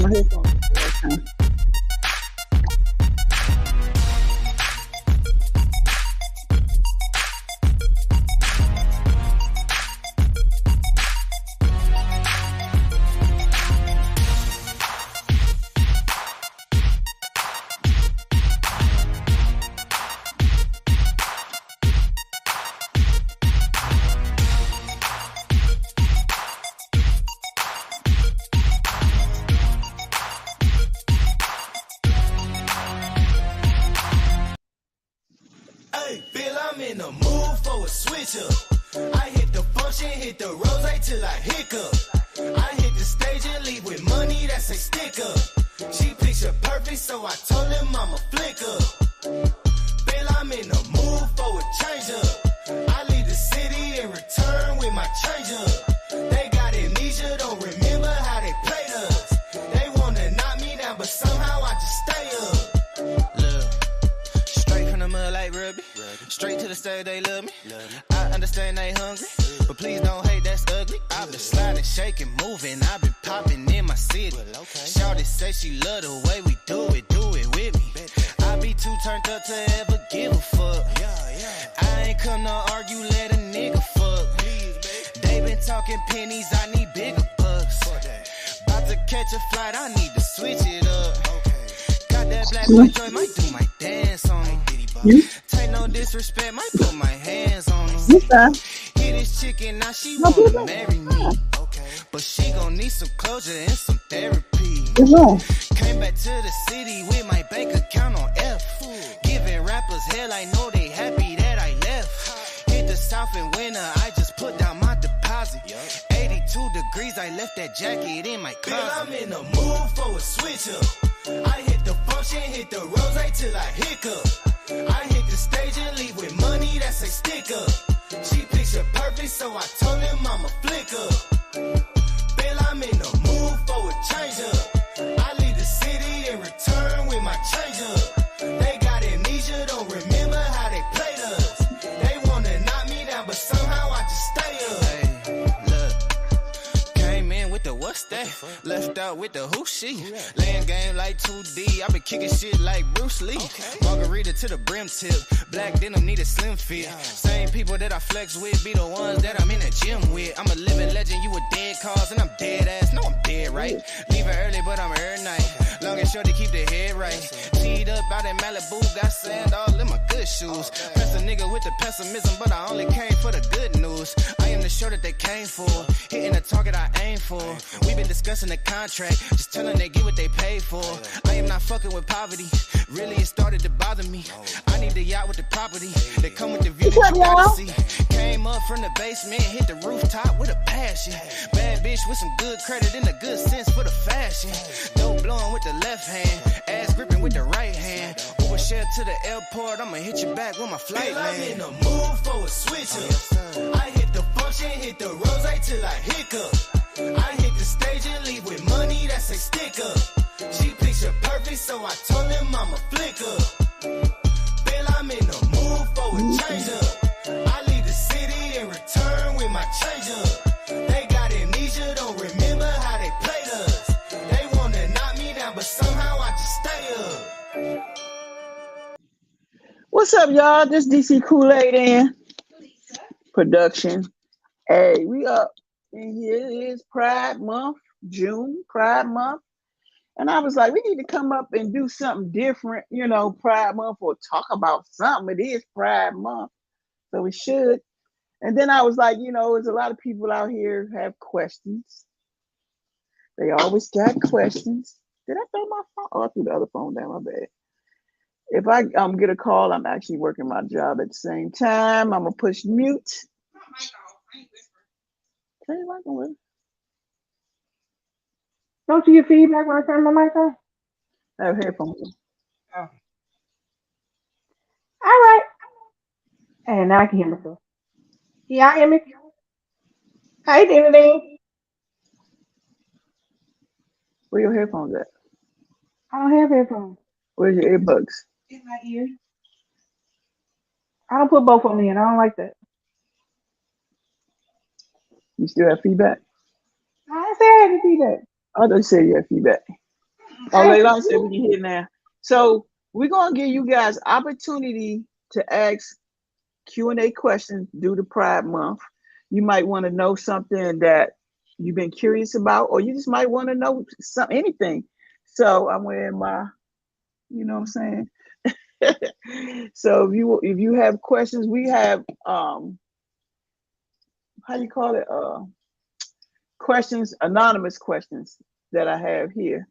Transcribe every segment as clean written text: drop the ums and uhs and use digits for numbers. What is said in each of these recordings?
my headphones. Okay. Hey, Bill, I'm in the mood for a switch up. I hit the function, hit the rose till I hiccup. I hit the stage and leave with money that's a stick up. She picture perfect, so I told him I'm a flick up. Bill, I'm in the mood for a change up. I leave the city and return with my change up. They got amnesia, don't remember how they played us. They wanna knock me down, but somehow I just stay up. Look, straight from the mud like Ruby. Straight to the stage, they love me. I understand they hungry, but please don't hate, that's ugly. I've been sliding, shaking, moving. I've been popping in my city. Shawty say she love the way we do it with me. I be too turned up to ever give a fuck. I ain't come to argue, let a nigga fuck. They been talking pennies, I need bigger bucks. About to catch a flight, I need to switch it up. Got that black boy joy, might do my dance on him. Take no disrespect, might put my hands on him. Hit this chicken, now she wanna marry me. But she gon' need some closure and some therapy. Came back to the city with my bank account on F. Giving rappers hell, I know they happy that I left. Hit the south in winter, I just put down my deposit. 82 degrees, I left that jacket in my closet. Bill, I'm in the mood for a switch up. I hit the function, hit the rose till I hiccup. I hit the stage and leave with money that's a stick up. She picture perfect, so I told him I'm a flick up. Bill, I'm in the mood for a change up. I leave the city and return with my change up. They got amnesia, don't remember how they played us. They wanna knock me down, but somehow I just stay up. Hey, look, came in with the what's that? Left out with the who she. Laying game like 2D, I been kicking shit like Bruce Lee. Margarita to the brim tip, black denim need a slim fit. Same people that I flex with be the ones that I'm in the gym with. I'm a living legend, you a dead cause, and I'm dead ass. No, I'm dead, right? Leaving early, but I'm early night. Long and short to keep the head right. Teed up out in Malibu, got sand all in my good shoes. Press a nigga with the pessimism, but I only came for the good news. I am the show that they came for, hitting the target I aim for. We been discussing the contract, just telling they get what they paid for. I am not fucking with poverty, really it started to bother me. I need the yacht with the property, they come with the view that you gotta see. Came up from the basement, hit the rooftop with a passion. Bad bitch with some good credit and a good sense for the fashion. Dope blowing with the left hand, ass gripping with the right hand. Uber share to the airport, I'ma hit you back when my flight land. I'm in the mood for a switch up. I hit the function, hit the rose till I hiccup. I hit the stage and leave with money that's a stick up. She picture perfect, so I told him I'm a flick up. Bill, I'm in the mood for a change up. I leave the city and return with my change up. They got amnesia, don't remember how they played us. They wanna knock me down, but somehow I just stay up. What's up, y'all? This DC Kool-Aid and production. Hey, we up. And here is Pride Month, June, Pride Month. And I was like, we need to come up and do something different, Pride Month, or talk about something. It is Pride Month, so we should. And then I was like, there's a lot of people out here who have questions. They always got questions. Did I throw my phone? Oh, I threw the other phone down, my bad. If I get a call, I'm actually working my job at the same time. I'm going to push mute. Okay, I'm going to Don't you get feedback when I turn my mic on? I have headphones. Oh. All right. And now I can hear myself. Yeah, hear me? Hey, Ding. Where your headphones at? I don't have headphones. Where's your earbuds? In my ear. I don't put both of them in. I don't like that. You still have feedback? I didn't say I had feedback. I thought you said you had feedback. Oh, Leilani said we can hear now. So we're gonna give you guys opportunity to ask Q&A questions due to Pride Month. You might want to know something that you've been curious about, or you just might want to know anything. So I'm wearing my, you know what I'm saying? So if you have questions, we have how you call it? Questions, anonymous questions that I have here.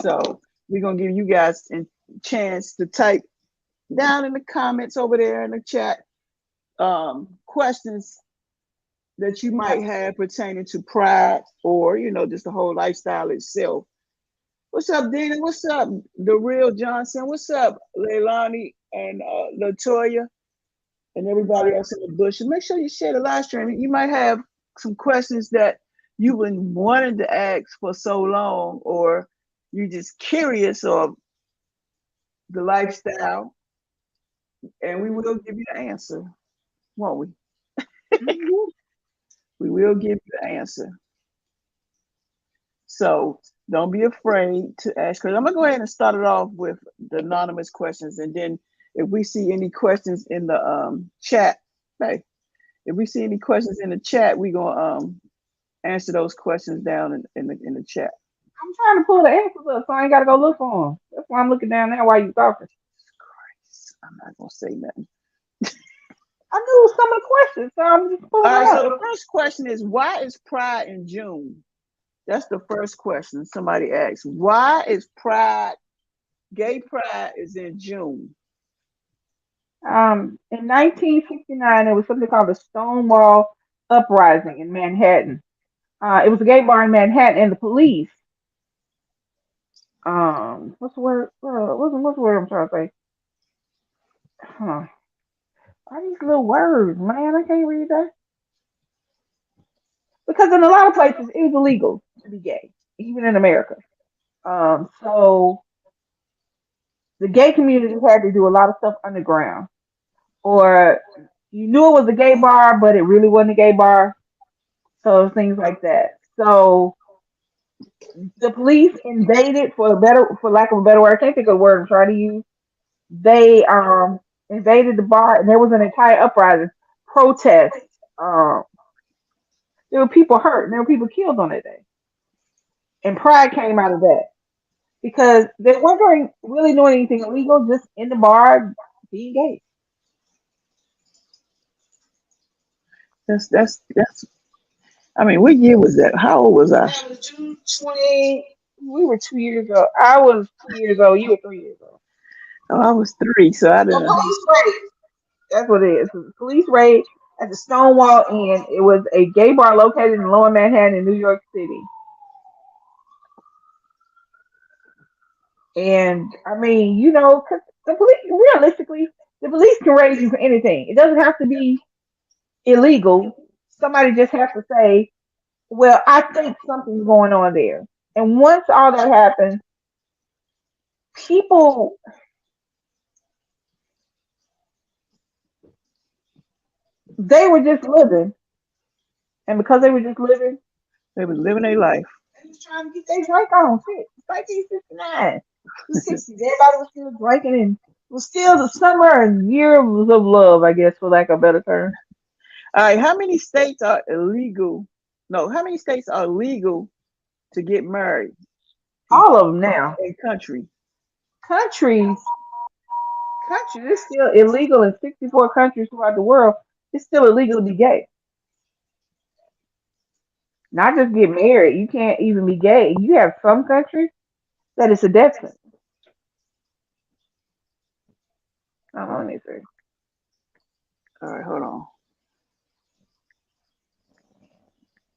So we're gonna give you guys a chance to type down in the comments over there in the chat questions that you might have pertaining to pride or just the whole lifestyle itself. What's up, Dina? What's up, the real Johnson? What's up, Leilani and Latoya and everybody else in the bush? And make sure you share the live stream. You might have some questions that you've been wanting to ask for so long, or you're just curious of the lifestyle, and we will give you the answer, won't we? We will give you the answer. So don't be afraid to ask. Because I'm gonna go ahead and start it off with the anonymous questions, and then if we see any questions in the chat, hey, if we see any questions in the chat, we gonna answer those questions down in the chat. I'm trying to pull the answers up, so I ain't gotta go look for them. That's why I'm looking down there while you talking. Christ, I'm not gonna say nothing. I knew some of the questions, so I'm just pulling All them right. up. So the first question is, why is Pride in June? That's the first question somebody asked. Why is Pride? Gay Pride is in June. In 1969, there was something called the Stonewall Uprising in Manhattan. It was a gay bar in Manhattan, and the police. What's the word? What's the word I'm trying to say? Huh. Are these little words, man? I can't read that. Because in a lot of places, it was illegal to be gay, even in America. So the gay community had to do a lot of stuff underground, or you knew it was a gay bar, but it really wasn't a gay bar. So things like that. So the police invaded, for lack of a better word, I can't think of the word I'm trying to use. They invaded the bar, and there was an entire uprising, protest. Um, there were people hurt, and there were people killed on that day, and pride came out of that because they weren't really doing anything illegal, just in the bar being gay. That's. I mean, what year was that? How old was I? That was June 20. We were 2 years old. I was 2 years old. You were 3 years old. Oh, I was 3, so I So didn't. police raid. That's what it is. It was a police raid at the Stonewall Inn. It was a gay bar located in Lower Manhattan in New York City. And I mean, 'cause the police, realistically, the police can raid you for anything. It doesn't have to be illegal. Somebody just has to say, well, I think something's going on there. And once all that happens, people, they were just living. And because they were just living, They was living their life. they was trying to get their drink on. Shit, it's 1969. The 60s, everybody was still drinking, and it was still the summer and years of love, I guess, for lack of a better term. All right, how many states are illegal? No, how many states are legal to get married in, All of them now. in country? Countries, countries, it's still illegal in 64 countries throughout the world. It's still illegal to be gay. Not just get married. You can't even be gay. You have some countries that it's a death sentence. Let me see. All right, hold on.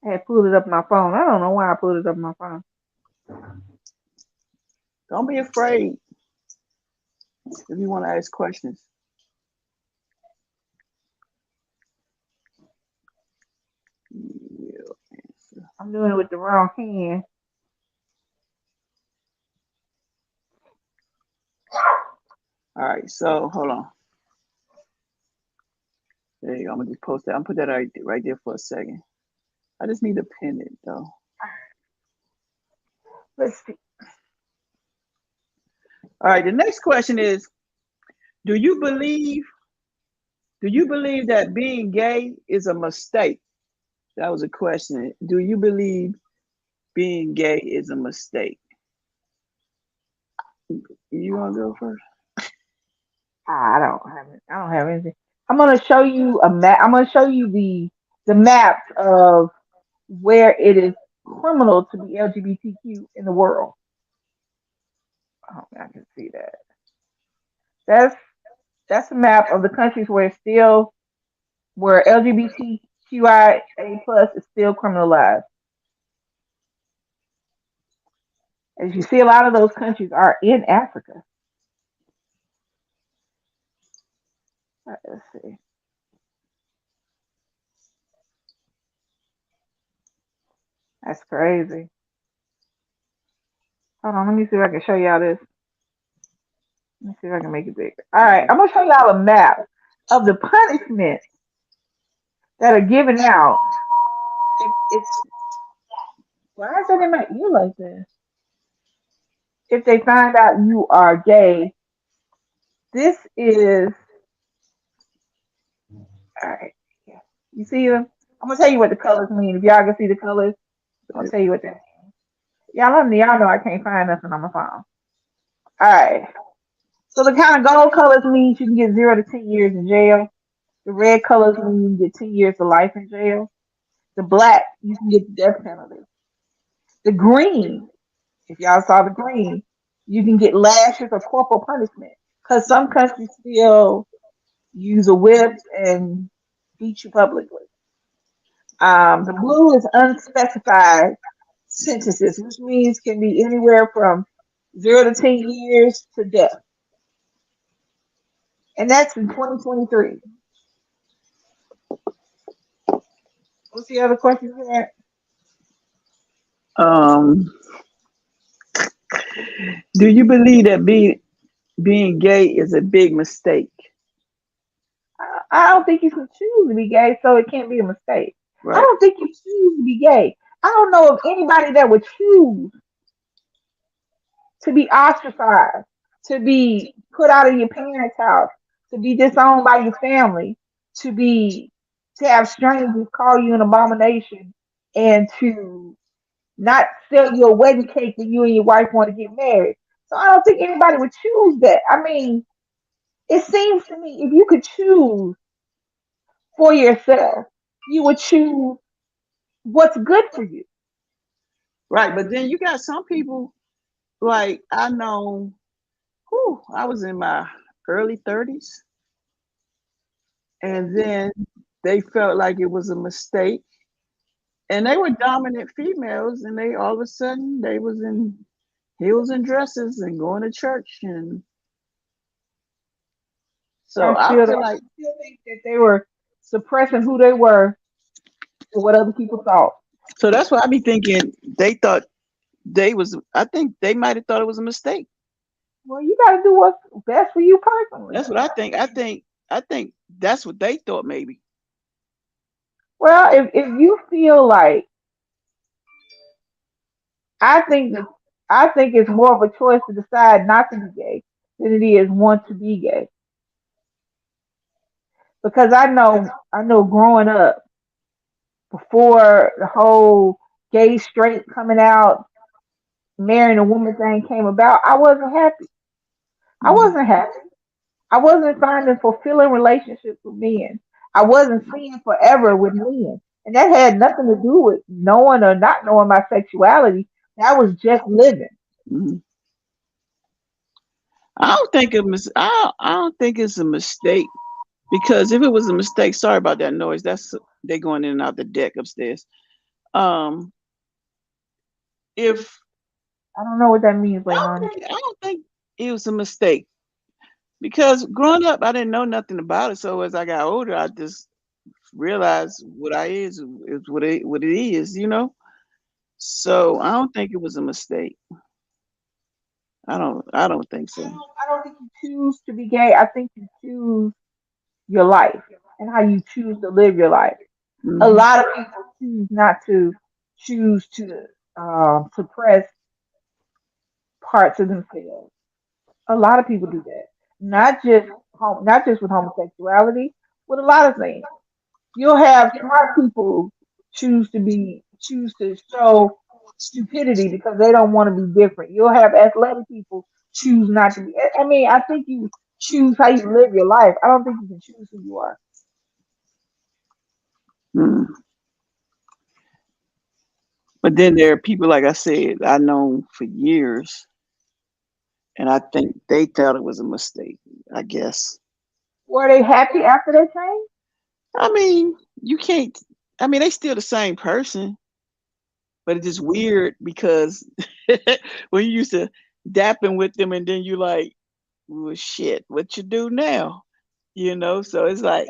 I had pulled it up on my phone. I don't know why I pulled it up on my phone. Don't be afraid if you want to ask questions. You will answer. I'm doing it with the wrong hand. All right, so hold on. There you go. I'm gonna just post that. I'm gonna put that right there for a second. I just need to pin it though. Let's see. All right. The next question is: Do you believe? Do you believe that being gay is a mistake? That was a question. Do you believe being gay is a mistake? You want to go first? I don't have it. I don't have anything. I'm gonna show you a map. I'm gonna show you the maps of where it is criminal to be LGBTQ in the world. Oh, I can see that. That's that's a map of the countries where it's still where LGBTQIA plus is still criminalized. As you see, a lot of those countries are in Africa. Let's see. That's crazy. Hold on, let me see if I can show y'all this. Let me see if I can make it bigger. All right, I'm gonna show y'all a map of the punishments that are given out. If why is that in my ear like this? If they find out you are gay, this is all right. Yeah. You see them? I'm gonna tell you what the colors mean. If y'all can see the colors, I'm gonna tell you what that. Y'all know I can't find nothing on my phone. All right. So the kind of gold colors means you can get 0 to 10 years in jail. The red colors mean you can get 10 years to life in jail. The black, you can get the death penalty. The green, if y'all saw the green, you can get lashes or corporal punishment. Because some countries still use a whip and beat you publicly. The blue is unspecified sentences, which means can be anywhere from 0 to 10 years to death. And that's in 2023. What's the other question you had? Um, do you believe that being gay is a big mistake? I don't think you can choose to be gay, so it can't be a mistake. I Right. don't think you choose to be gay. I don't know of anybody that would choose to be ostracized, to be put out of your parents' house, to be disowned by your family, to be to have strangers call you an abomination, and to not sell you a wedding cake when you and your wife want to get married. So I don't think anybody would choose that. I mean, it seems to me if you could choose for yourself, you would choose what's good for you. Right. But then you got some people like I know. Whew, I was in my early 30s, and then they felt like it was a mistake, and they were dominant females, and they all of a sudden they was in heels and dresses and going to church, and so I feel I like still think that they were suppressing who they were for what other people thought. so that's why I be thinking they thought they was. I think they might have thought it was a mistake. Well, you got to do what's best for you personally. That's what I think. I think that's what they thought maybe. Well, if you feel like, I think that I think it's more of a choice to decide not to be gay than it is want to be gay. Because I know growing up before the whole gay straight coming out, marrying a woman thing came about, I wasn't happy. I Mhm. wasn't happy. I wasn't finding fulfilling relationships with men. I wasn't seeing forever with men. And that had nothing to do with knowing or not knowing my sexuality. That was just living. Mhm. I don't think it was. I don't think it's a mistake because if it was a mistake, sorry about that noise. That's they going in and out the deck upstairs. Um, if I don't know what that means, I Leilani. I don't think it was a mistake because growing up, I didn't know nothing about it. So as I got older, I just realized what I is what it is. So I don't think it was a mistake. I don't think so. I don't think you choose to be gay. I think you choose your life and how you choose to live your life. A Hmm. lot of people choose to suppress parts of themselves. A lot of people do that. Not just with homosexuality, with a lot of things. You'll have smart people choose to show stupidity because they don't want to be different. You'll have athletic people choose not to be. I mean, I think you choose how you live your life. I don't think you can choose who you are. Mm. But then there are people, like I said, I know for years, and I think they thought it was a mistake. I guess. Were they happy after they changed? I mean, you can't. I mean, they still the same person, but it's just weird because when you used to dapping with them, and then you like, well, shit, what you do now? You know, so it's like,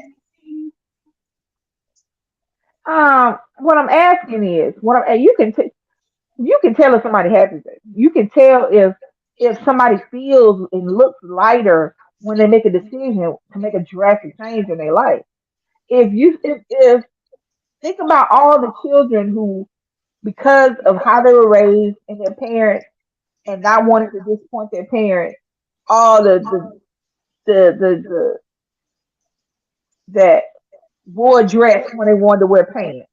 What I'm asking is, and you can tell if somebody happy. You can tell if somebody feels and looks lighter when they make a decision to make a drastic change in their life. If think about all the children who, because of how they were raised and their parents, and not wanting to disappoint their parents, all the that wore dress when they wanted to wear pants,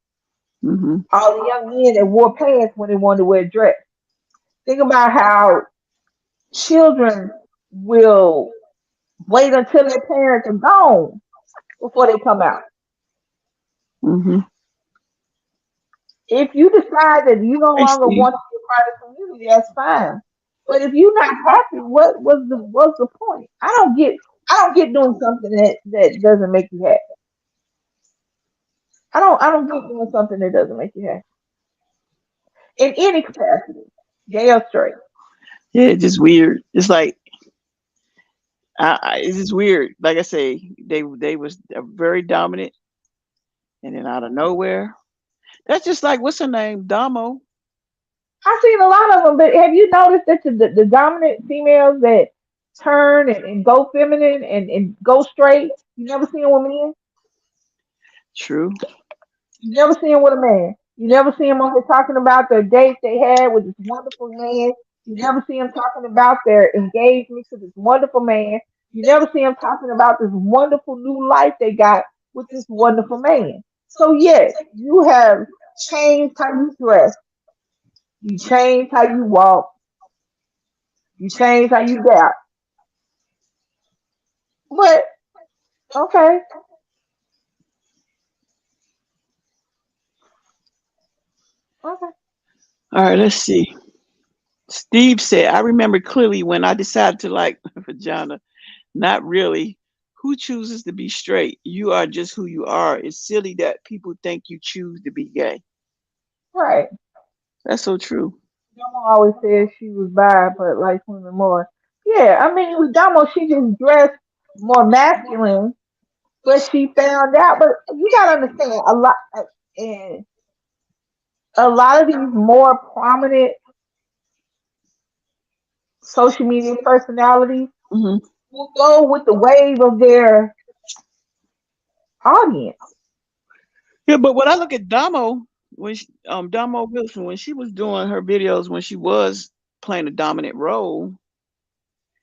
mm-hmm, all the young men that wore pants when they wanted to wear dress. Think about how children will wait until their parents are gone before they come out. mm-hmm. If you decide that you no Hey, longer Steve. want to be a part of the community, that's fine. But if you're not happy, what's the point? I don't get doing something that doesn't make you happy. I don't get doing something that doesn't make you happy in any capacity, gay or straight. Yeah, it's just weird. It's like it's just weird. Like I say, they was very dominant, and then out of nowhere, that's just like what's her name, Damo. I've seen a lot of them, but have you noticed that the dominant females that turn and go feminine and go straight, you never see them with men. True. You never see them with a man. You never see them on here talking about their dates they had with this wonderful man. You never see them talking about their engagement to this wonderful man. You never see them talking about this wonderful new life they got with this wonderful man. So yes, you have changed how you dress. You changed how you walk. You changed how you got. But okay, okay. All right, let's see. Steve said, I remember clearly when I decided to like vagina. Not really. Who chooses to be straight? You are just who you are. It's silly that people think you choose to be gay. Right. That's so true. Mama always said she was bi, but likes women more. Yeah, I mean, with Damo, she just dressed more masculine, but she found out. But you gotta understand, and a lot of these more prominent social media personalities Hmm. will go with the wave of their audience. Yeah, but when I look at Damo, Damo Wilson, when she was doing her videos, when she was playing a dominant role,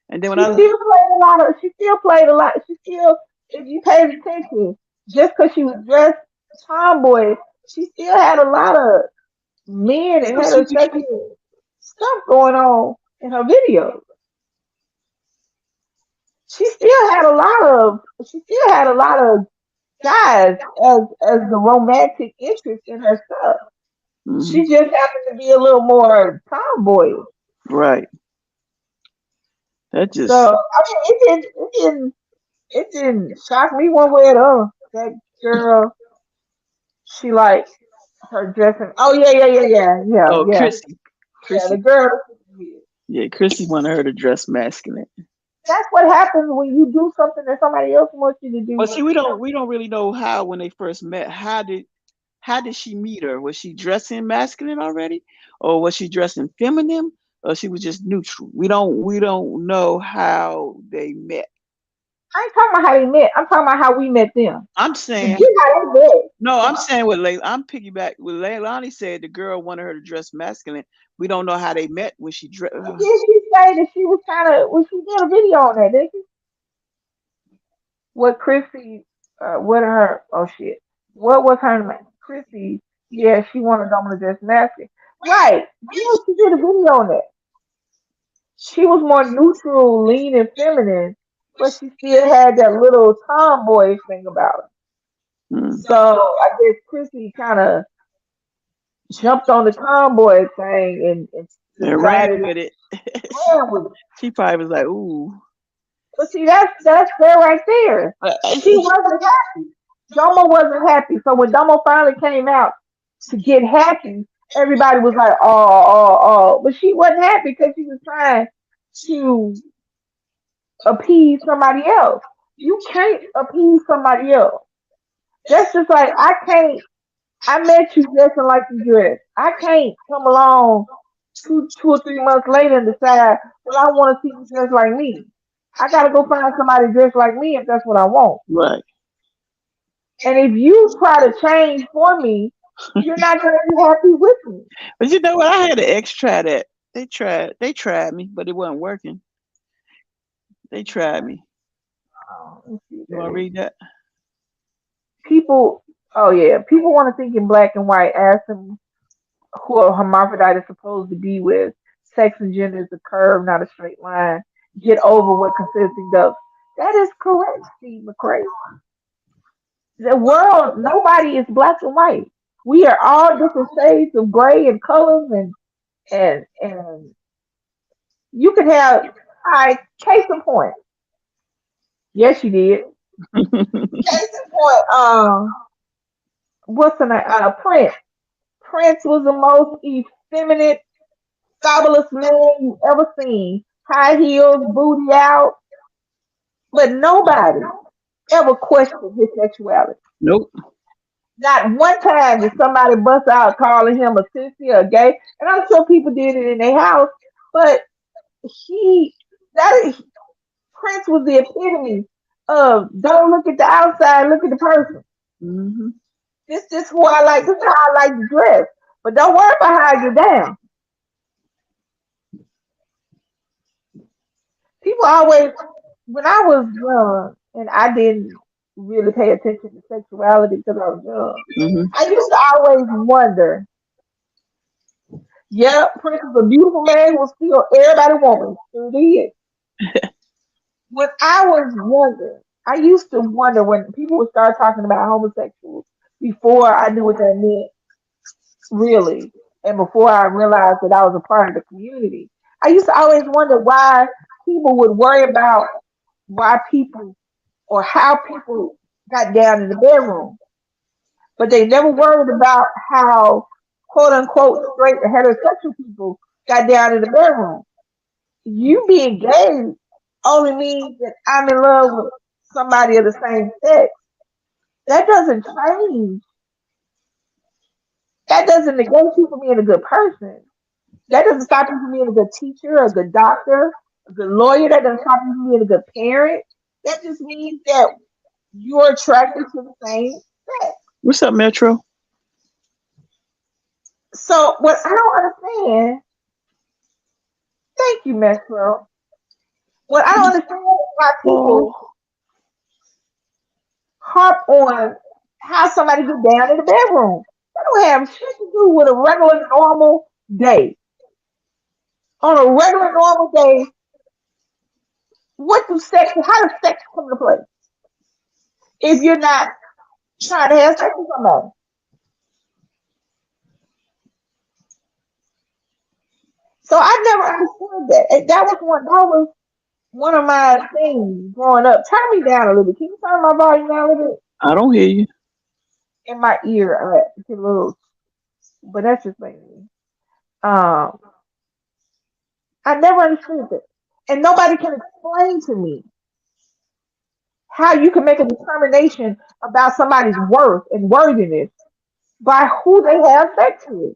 and then when She I still played a lot of. She still played a lot. She still, if you paid attention, just because she was dressed tomboy, she still had a lot of men and heterosexual stuff going on in her videos. She still had a lot of guys as the romantic interest in her stuff. hmm She just happened to be a little more tomboy. right, that So just I mean, it didn't shock me one way or the other. That girl, she like her dressing. Oh oh Chrissy, yeah. The Chrissy, girl. yeah, Chrissy wanted her to dress masculine. That's what happens when you do something that somebody else wants you to But do. see, we don't really know how when they first met. How did she meet her? Was she dressing masculine already, or was she dressing feminine, or she was just neutral? We don't know how they met. I ain't talking about how they met. I'm talking about how we met them. I'm Forget saying how they met. no. But I'm saying what I'm piggyback with Leilani said. The girl wanted her to dress masculine. We don't know how they met when she dressed. did she say that she was kind of when she did a video on that? Did she? What Chrissy? What her? Oh shit! What was her name? Chrissy. Yeah, she wanted them to dress masculine. Right. Yeah, she did a video on that. She was more neutral, lean, and feminine, but she still had that little tomboy thing about her. Mm. So I guess Chrissy kind of jumped on the tomboy thing and And ran decided with it. to run with it. She probably was like, "Ooh." But see, that's there right there. Uh, She wasn't happy. Domo wasn't happy. So when Domo finally came out to get happy, everybody was like, oh, oh, oh. But she wasn't happy because she was trying to appease somebody else. You can't appease somebody else. That's just like I can't. I met you dressing like you dress. I can't come along 2 or 3 months later and decide, well, I want to see you dress like me. I gotta go find somebody dressed like me if that's what I want. right. And if you try to change for me, you're not gonna be happy with me. But you know what? I had an ex try that. They tried me, but it wasn't working. They tried me. Let's see what You that want to is. read that? People, oh yeah, people want to think in black and white. Ask them who a hermaphrodite is supposed to be with. Sex and gender is a curve, not a straight line. Get over what consisting of. That is correct, Steve McCray. The world, nobody is black and white. We are all different shades of gray and colors, and you can have. I case in point. Yes, you did. Case in point. What's the name? Prince. Prince was the most effeminate, fabulous man you ever seen. High heels, booty out, but nobody ever questioned his sexuality. Nope. Not one time did somebody bust out calling him a sissy or gay, and I'm sure people did it in their house. But he, that Prince was the epitome of don't look at the outside, look at the person. Hmm. This is who I like. This is how I like to dress. But don't worry about how I get down. People always, when I was young, and I didn't really pay attention to sexuality because I was young, Hmm. I used to always wonder. Yeah, Prince is a beautiful man who will steal everybody woman. Sure did. When I was younger, I used to wonder when people would start talking about homosexuals before I knew what that meant, really, and before I realized that I was a part of the community. I used to always wonder why people would worry about why people or how people got down in the bedroom, but they never worried about how quote unquote straight or heterosexual people got down in the bedroom. You being gay only means that I'm in love with somebody of the same sex. That doesn't change. That doesn't negate you from being a good person. That doesn't stop you from being a good teacher, a good doctor, a good lawyer. That doesn't stop you from being a good parent. That just means that you're attracted to the same sex. What's up, Metro? So what I don't understand, thank you, Metro. What I don't understand is why Oh, people harp on how somebody get down in the bedroom. That don't have shit to do with a regular normal day. On a regular normal day, what do sex how does sex come into play? If you're not trying to have sex with somebody. So I never understood that. And that was one of my things growing up. Turn me down a little bit. Can you turn my volume down a little bit? I don't hear you. In my ear, it's a little, but that's just like me. Um, I never understood that, and nobody can explain to me how you can make a determination about somebody's worth and worthiness by who they have sex with.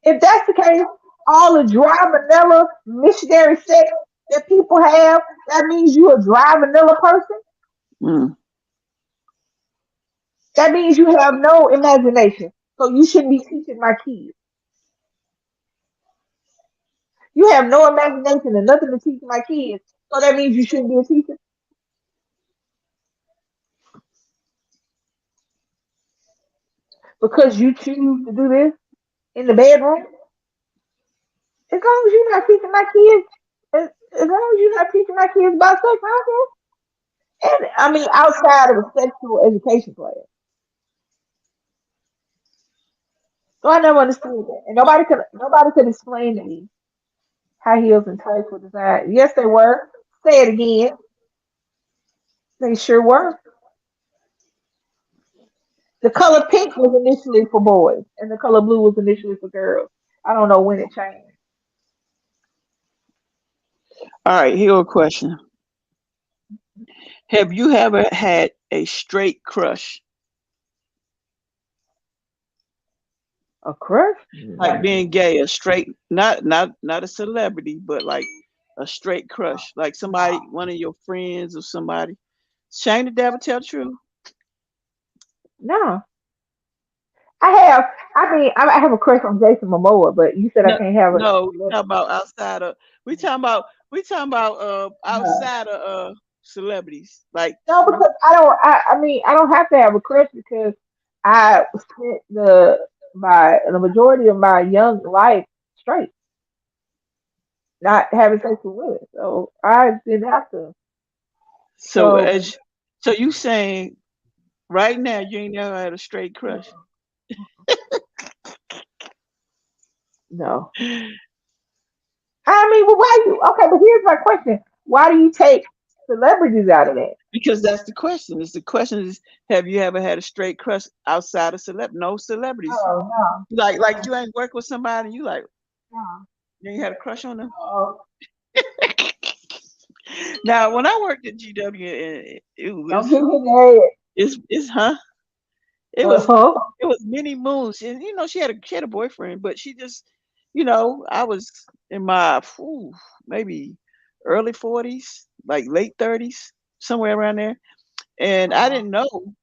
If that's the case, all the dry vanilla missionary sex that people have, that means you're a dry vanilla person. Mm. That means you have no imagination. So you shouldn't be teaching my kids. You have no imagination and nothing to teach my kids. So that means you shouldn't be a teacher because you choose to do this in the bedroom. As long as you're not teaching my kids, as long as you're not teaching my kids about sex, I don't care. And I mean, outside of a sexual education class. So I never understood that, and nobody could explain to me how heels and tights were designed. Yes, they were. Say it again. They sure were. The color pink was initially for boys, and the color blue was initially for girls. I don't know when it changed. All right, here a question. Have you ever had a straight crush? A crush? Like No. being gay, a straight, not a celebrity, but like a straight crush. Like somebody, one of your friends or somebody. Shame the devil, tell the truth. No. I have. I have a crush on Jason Momoa, but you said I No, can't have a no, we talking celebrity. about outside of we talking about No. outside of celebrities. Like No, because I don't. I don't have to have a crush because I spent the majority of my young life straight, not having sex with women. So I didn't have to. so So as so you saying right now you ain't never had a straight crush. no. I mean, well, why you? Okay, but here's my question: why do you take celebrities out of that? Because that's the question. Is the question is have you ever had a straight crush outside of no celebrities? Oh no, Like you ain't work with somebody and you like no, you ain't had a crush on them. no. Now when I worked at GW it Don't was get hit in the it's huh? It head. was Uh-huh. it was many moons, and she had a boyfriend, but she just I was in my maybe early 40s, like late 30s, somewhere around there, and I Uh-huh. didn't know,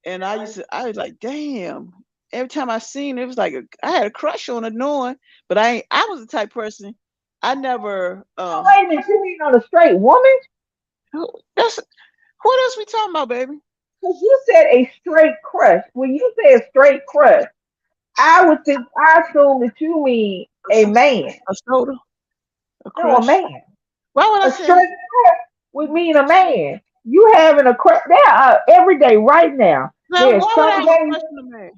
and I was like, damn. Every time I seen it, it was like I had a crush on her, knowing, but I was the type person I never So wait a minute, you mean on a straight woman? that's what else we talking about, baby? Because you said a straight crush. When you say a straight crush, I assume that you mean a man. A shoulder, a No, a crush. man. Why would I A say straight crush would mean a man. You having a crush there every day right now. now? There's Why would I some have a days crush on a man?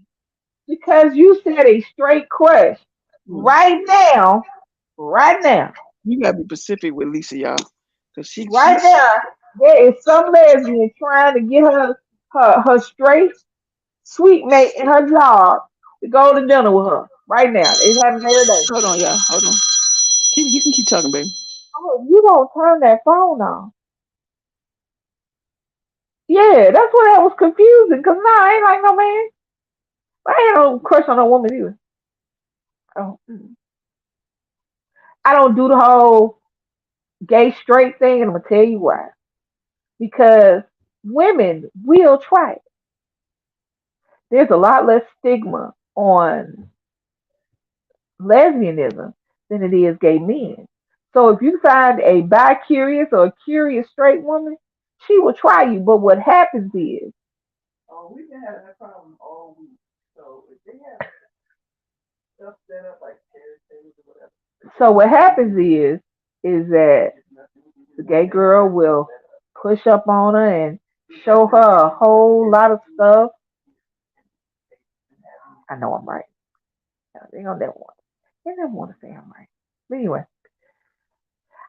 because you said a straight crush. Hmm. Right now, right now, You gotta be Pacific with Lisa, y'all, cause right now, there is some lesbian trying to get her straight sweet mate in her job to go to dinner with her right now. It's happening every day. hold on, y'all, hold on. You can keep talking, baby. Oh, you don't turn that phone on. Yeah, that's what that was confusing. Cause no, I ain't like no man. I ain't no crush on no woman either. Oh, I don't do the whole gay straight thing, and I'm gonna tell you why. Because women will try it. There's a lot less stigma on lesbianism than it is gay men. So if you find a bi curious or a curious straight woman, she will try you. But what happens is, oh, we've been having that problem all week. So if they have stuff set up like chairs, tables, or whatever. So what happens is that the gay girl will push up on her and show her a whole lot of stuff. I know I'm right. They don't never want. They never want to say I'm right. But anyway,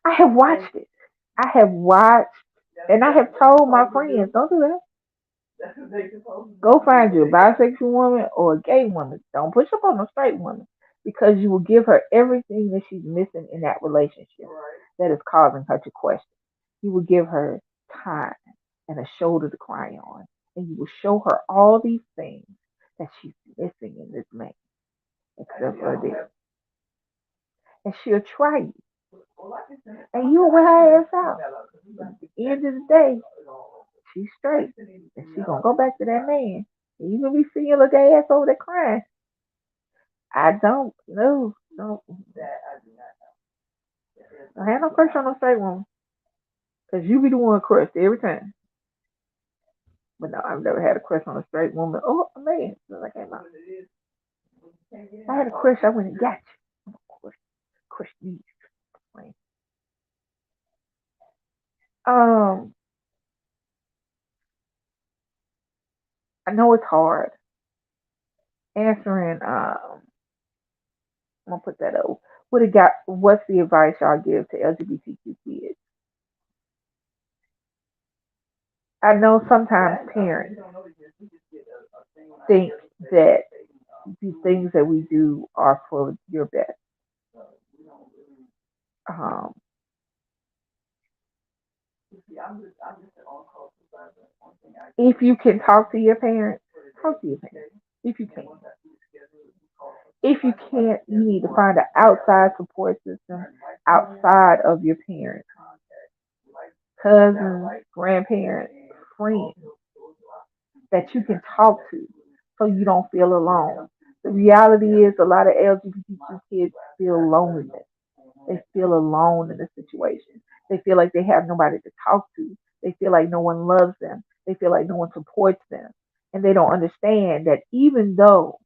I have watched it. I have watched, and I have told my friends, don't do that. Go find you a bisexual woman or a gay woman. Don't push up on a straight woman because you will give her everything that she's missing in that relationship that is causing her to question. You will give her time and a shoulder to cry on, and you will show her all these things that she's missing in this man, except for this. And she'll try you. And you will wear her ass out. But at the end of the day, she's straight. And she gonna go back to that man. And you gonna be seeing your little ass over there crying. I don't know. No. I have no crush on no straight woman. Cause you be the one crushed every time. But no, I've never had a crush on a straight woman. Oh man, like I came out. I had a crush, I went and got you. Crush, crush you. Um, I know it's hard answering. I'm gonna put that up. What it got? What's the advice y'all give to LGBTQ kids? I know sometimes parents think that the things that we do are for your best. Um, if you can talk to your parents, talk to your parents. If you can. If you can't, you need to find an outside support system outside of your parents, cousins, grandparents, friends that you can talk to so you don't feel alone. The reality is a lot of LGBTQ kids feel loneliness. They feel alone in the situation. They feel like they have nobody to talk to. They feel like no one loves them. They feel like no one supports them. And they don't understand that even though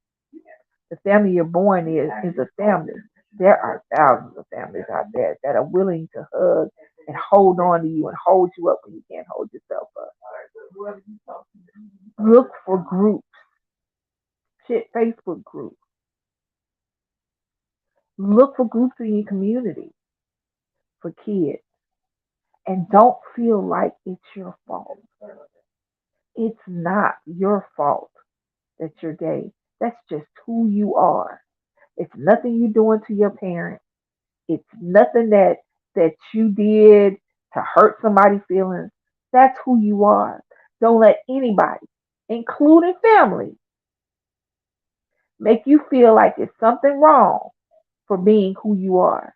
the family you're born is a family, there are thousands of families out there that are willing to hug and hold on to you and hold you up when you can't hold yourself up. Look for groups, shit, Facebook groups. Look for groups in your community for kids. And don't feel like it's your fault. It's not your fault that you're gay. That's just who you are. It's nothing you're doing to your parents. It's nothing that you did to hurt somebody's feelings. That's who you are. Don't let anybody, including family, make you feel like it's something wrong for being who you are.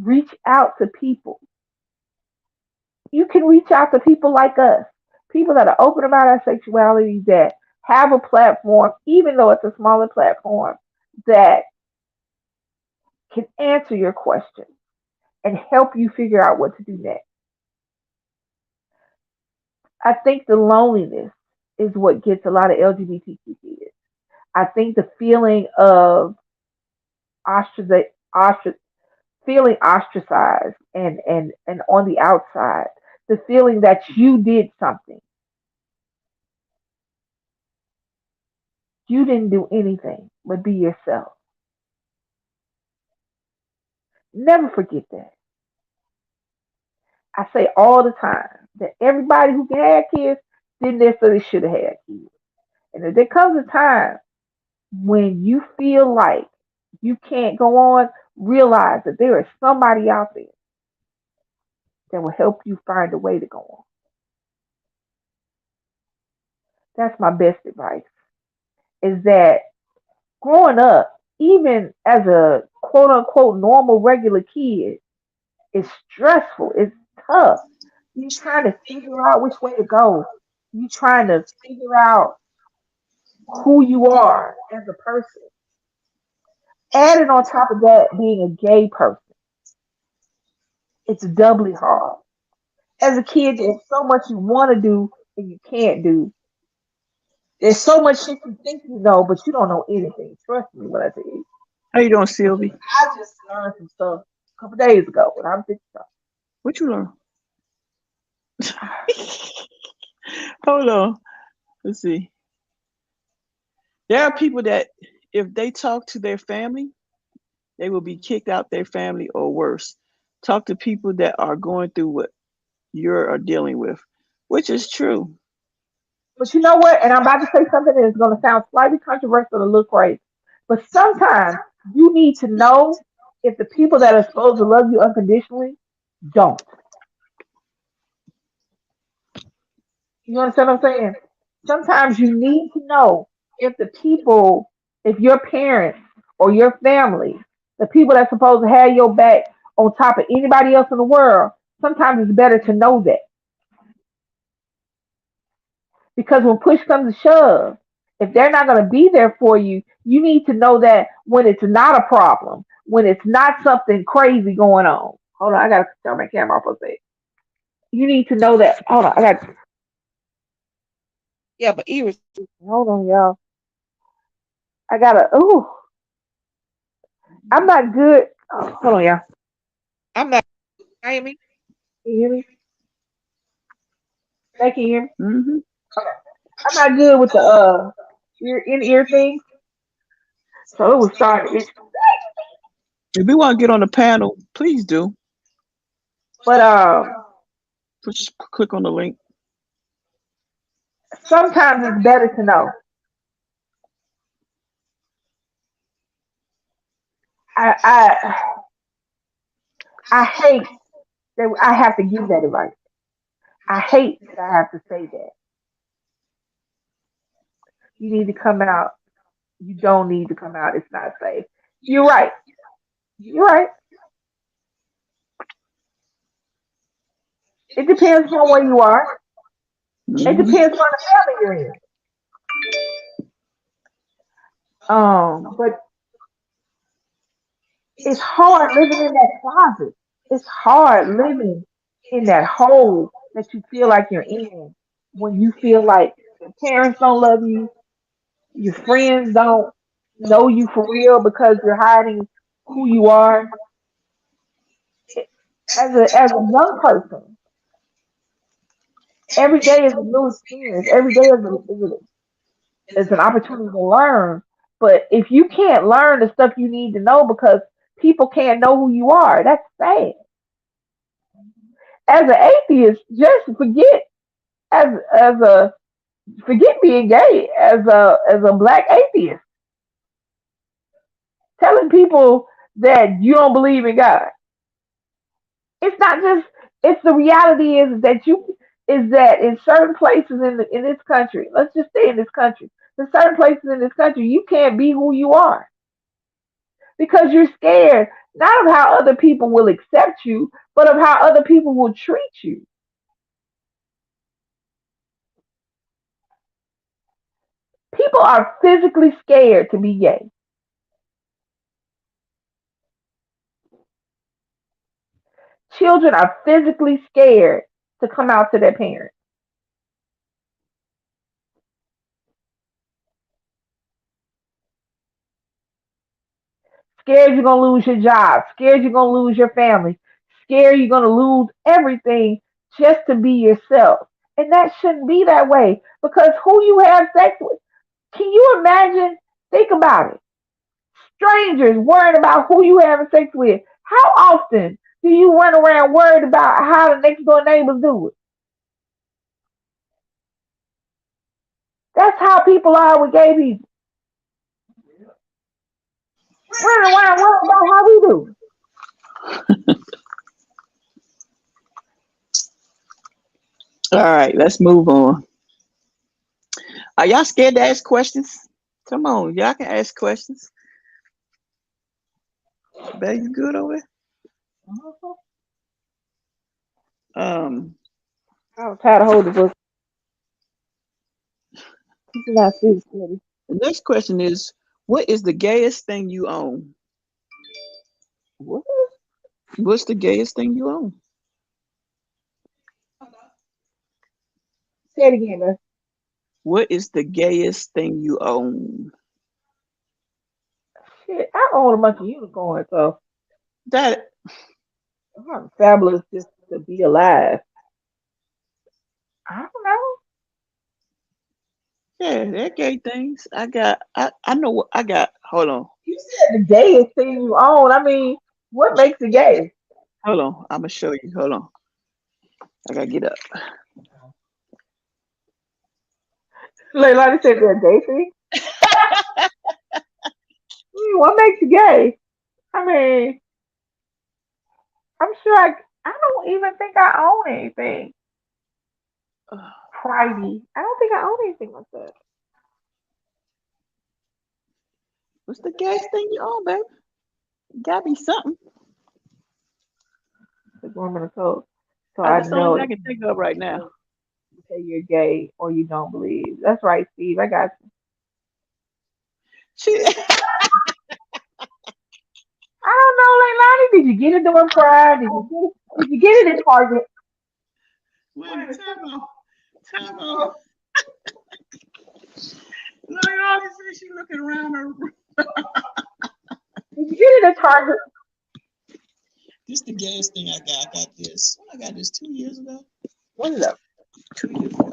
Reach out to people. You can reach out to people like us, people that are open about our sexuality, that have a platform, even though it's a smaller platform, that can answer your questions and help you figure out what to do next. I think the loneliness is what gets a lot of LGBTQ kids. I think the feeling of ostraci- ostrac- feeling ostracized and on the outside, the feeling that you did something, you didn't do anything but be yourself. Never forget that. I say all the time that everybody who can have kids didn't necessarily should have had kids. And if there comes a time when you feel like you can't go on, realize that there is somebody out there that will help you find a way to go on. That's my best advice. Is that growing up, even as a quote unquote normal regular kid, is stressful. It's tough. You trying to figure out which way to go. You trying to figure out who you are as a person. Added on top of that, being a gay person, it's doubly hard. As a kid, there's so much you want to do and you can't do. There's so much shit you think you know, but you don't know anything. Trust me when I tell you. How you doing, Sylvie? I just learned some stuff a couple days ago when I'm 50. What you learn? Hold on. Let's see. There are people that if they talk to their family, they will be kicked out their family or worse. Talk to people that are going through what you're dealing with, which is true. But you know what? And I'm about to say something that is going to sound slightly controversial to look crazy. But sometimes you need to know if the people that are supposed to love you unconditionally don't. You understand what I'm saying? Sometimes you need to know if the people, if your parents or your family, the people that's supposed to have your back on top of anybody else in the world, sometimes it's better to know that. Because when push comes to shove, if they're not going to be there for you, you need to know that when it's not a problem, when it's not something crazy going on. Hold on, I got to turn my camera off for a second. You need to know that. Hold on, I got. Yeah, but Iris, hold on, y'all. I gotta. Ooh, I'm not good. Oh, hold on, y'all. I'm not. Can you hear me? Can you hear me? Can you hear me? Mm-hmm. I'm not good with the ear in ear thing, so it was starting. If you want to get on the panel, please do. But Just click on the link. sometimes it's better to know. I I I hate that I have to give that advice. I hate that I have to say that. You need to come out. You don't need to come out. It's not safe. You're right. You're right. It depends on where you are. It Mm-hmm. depends on the family you're in. But it's hard living in that closet. It's hard living in that hole that you feel like you're in when you feel like your parents don't love you, your friends don't know you for real because you're hiding who you are. As a young person, every day is a new experience. Every day is an opportunity to learn. But if you can't learn the stuff you need to know because people can't know who you are, that's sad. As an atheist, just forget as a forget being gay as a black atheist, telling people that you don't believe in God. It's not just it's the reality is that in certain places in this country, let's just stay in this country. In certain places in this country, you can't be who you are because you're scared not of how other people will accept you, but of how other people will treat you. People are physically scared to be gay. Children are physically scared to come out to their parents. Scared you're gonna lose your job. Scared you're gonna lose your family. Scared you're gonna lose everything just to be yourself. And that shouldn't be that way because who you have sex with. Can you imagine? Think about it. Strangers worrying about who you having sex with. How often do you run around worried about how the next door neighbors do it? That's how people are with gay people. Running around worried about how we do. All right, let's move on. Are y'all scared to ask questions? Come on, y'all can ask questions. Bet you good over there? I'm tired of holding books. This is not serious, Daddy. The next question is, what is the gayest thing you own? What? What's the gayest thing you own? Say it again, man. What is the gayest thing you own? Shit, I own a bunch of unicorns, so That I'm fabulous just to be alive. I don't know. yeah, they're gay things. I know what I got. Hold on. You said the gayest thing you own. I mean, what makes it gay? Hold on. I'm gonna show you. Hold on. I gotta get up. Leilani said they're a gay thing. What makes it gay? I mean, I'm sure I don't even think I own anything pridey. I don't think I own anything like that. What's the gayest thing you own, baby? Gotta be something. Because women are told. So I That's the only know thing I it's can think of right now. to say you're gay or you don't believe. That's right, Steve. I got you. She, I don't know, Leilani. Did you get it during Pride? Did you get it at Target? wait a minute, time out. Time out. Like all said, she looking around her. Did you get it at Target? This the gayest thing I got. I got this. I got this 2 years ago. What is up? 2 years ago.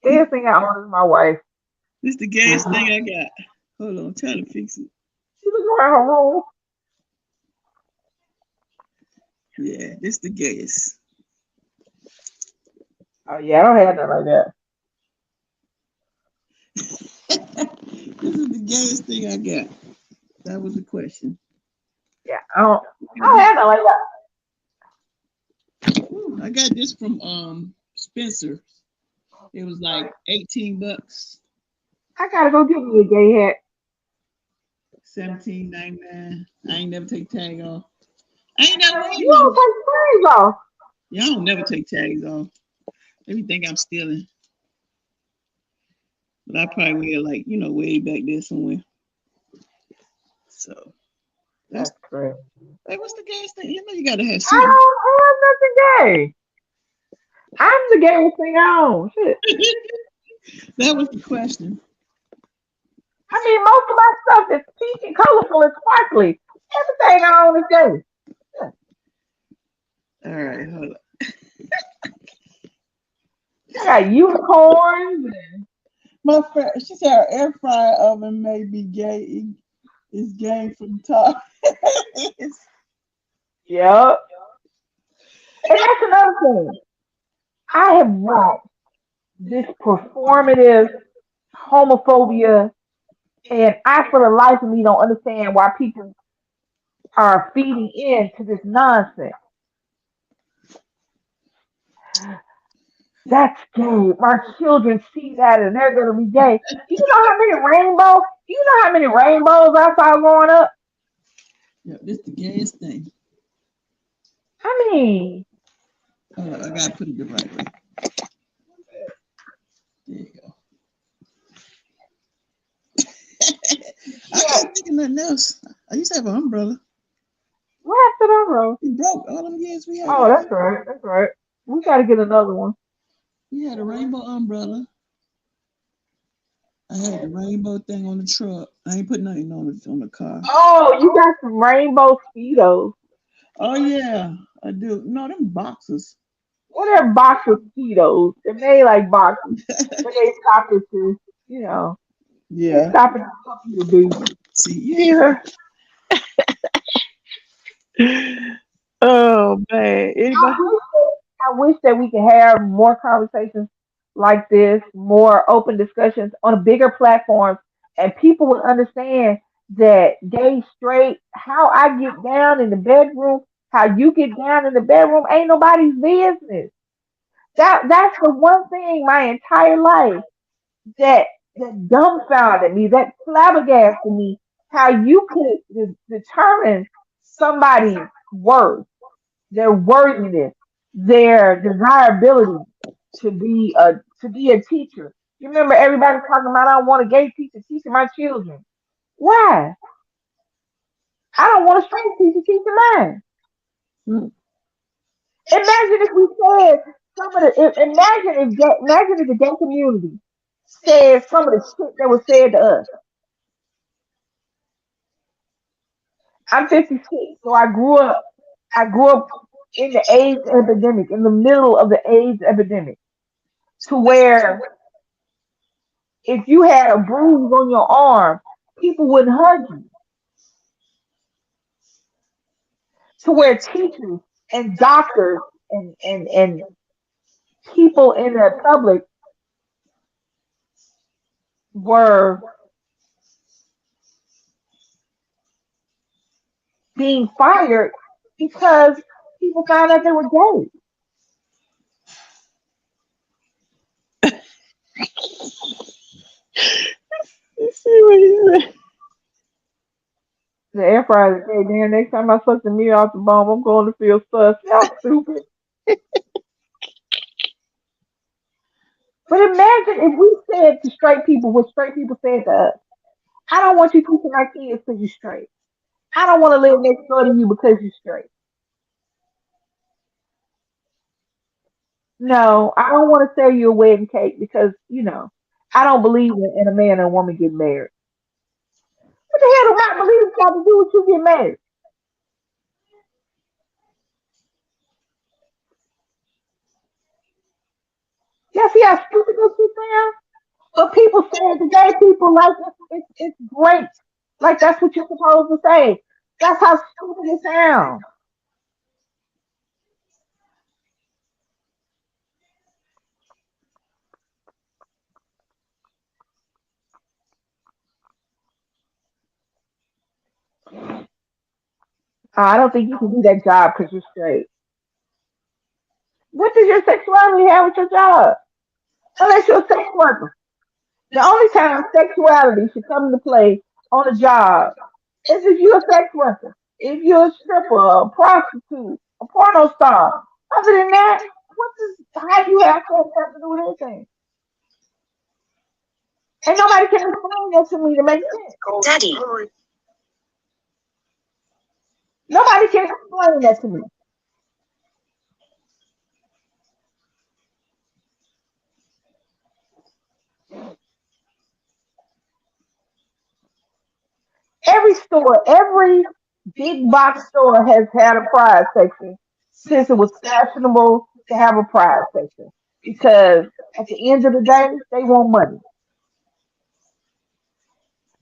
Gayest thing I own is my wife. This the gayest thing I got. Hold on, I'm trying to fix it. She looks around her room. Yeah, this the gayest. Oh yeah, I don't have that like that. This is the gayest thing I got. That was the question. Yeah, I don't have that like that. I got this from Spencer. It was like $18, I gotta go get me a gay hat. 17.99. I ain't never take tag off. I ain't never wear You one. don't take your clothes off. Yeah, I don't never take tags off. They be think I'm stealing, but I probably wear like way back there somewhere. So that's That's crazy. like what's the gayest thing? You gotta have I something. don't have nothing gay. I'm the gayest thing I own. Shit. That was the question. I mean, most of my stuff is pink and colorful and sparkly. Everything I own is gay. All right, hold on. I got unicorns. And, My friend, she said her air fryer oven may be gay. It's gay from top. yep. And that's another thing. I have watched this performative homophobia, and I, for the life of me, don't understand why people are feeding into this nonsense. That's gay. My children see that and they're gonna be gay. Do you know how many rainbows I saw growing up? Yeah, this the gayest thing. I mean, Hold on, I gotta put it the right way. There you go. I yeah, can't think of nothing else. I used to have an umbrella. what happened to Rose? It broke all them years we had. Oh, that's right. That's right. We gotta get another one. We had a rainbow umbrella. I had the rainbow thing on the truck. I ain't put nothing on the car. Oh, you got some rainbow speedos. Oh yeah, I do. No, them boxes. What are box of speedos? They're made like boxes, but they stop it to, you know, they Yeah. stop it to help you to be. See, you hear her? Oh man. I Anybody? wish I wish that we could have more conversations like this, more open discussions on bigger platforms, and people would understand that gay, straight, how I get down in the bedroom, how you get down in the bedroom, ain't nobody's business. That's the one thing my entire life that that dumbfounded me, that flabbergasted me, how you could determine somebody's worth, their worthiness, their desirability to be a teacher. You remember everybody talking about I want a gay teacher teaching my children. Why? I don't want a straight teacher teaching mine. Hmm. Imagine if we said some of the imagine if the gay community said some of the shit that was said to us. I'm 56, so I grew up in the AIDS epidemic, in the middle of the AIDS epidemic, to where if you had a bruise on your arm, people wouldn't hug you. To where teachers and doctors and people in the public were being fired because people found out they were gay. The air fryer is gay. Then next time I suck the meat off the bone, I'm going to feel sus. Y'all stupid. But imagine if we said to straight people what straight people said to us. I don't want you teaching our kids because you're straight. I don't want to live next door to you because you're straight. No, I don't want to sell you a wedding cake because, I don't believe in a man and a woman getting married. What the hell do I believe got to do with you getting married? Y'all see how stupid this shit sounds? But people say it today, people like it's great. Like that's what you're supposed to say. That's how stupid it sounds. I don't think you can do that job because you're straight. What does your sexuality have with your job? Unless you're a sex worker. The only time sexuality should come into play on a job is if you're a sex worker, if you're a stripper, a prostitute, a porno star. Other than that, what does how do you have sex have to do with anything? And nobody can explain that to me to make sense. Daddy. Nobody can explain that to me. Every store, every big box store has had a prize section since it was fashionable to have a prize section. Because at the end of the day, they want money.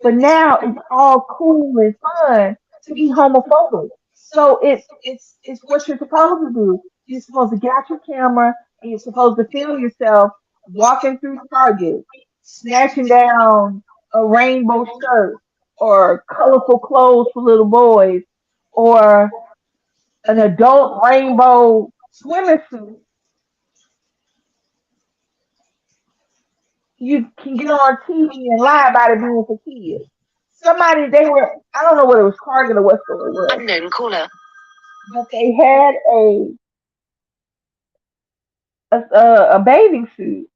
But now it's all cool and fun to be homophobic. So it's what you're supposed to do. You're supposed to get out your camera and you're supposed to film yourself walking through Target, snatching down a rainbow shirt or colorful clothes for little boys or an adult rainbow swimming suit. You can get on TV and lie about it being for kids. Somebody they were I don't know what it was Target or what store it was, Unknown caller. but they had a bathing suit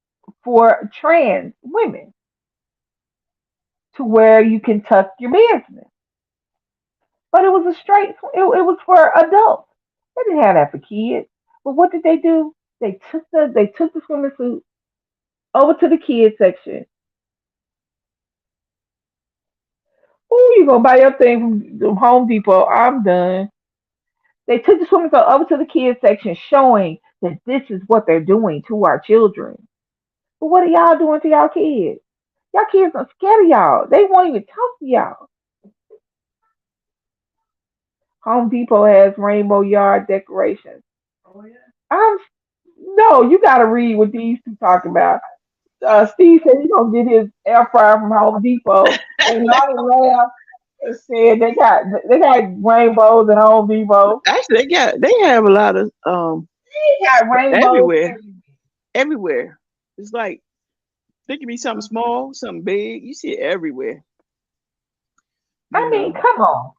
for trans women to where you can tuck your business. But it was it was for adults. They didn't have that for kids. But what did they do? They took the swimming suit over to the kids section. Oh, you gonna buy your thing from Home Depot? I'm done. They took the swimming suit over to the kids section, showing that this is what they're doing to our children. But what are y'all doing to y'all kids? Y'all kids are scared of y'all. They won't even talk to y'all. Home Depot has rainbow yard decorations. I'm no, you gotta read what these two talking about. Steve said he's gonna get his air fryer from Home Depot, and Lonnie laughed and said they got rainbows at Home Depot. Actually, they have a lot of They got rainbows everywhere, everywhere. everywhere. It's like there can be something small, something big. You see it everywhere. You I mean, know, come on.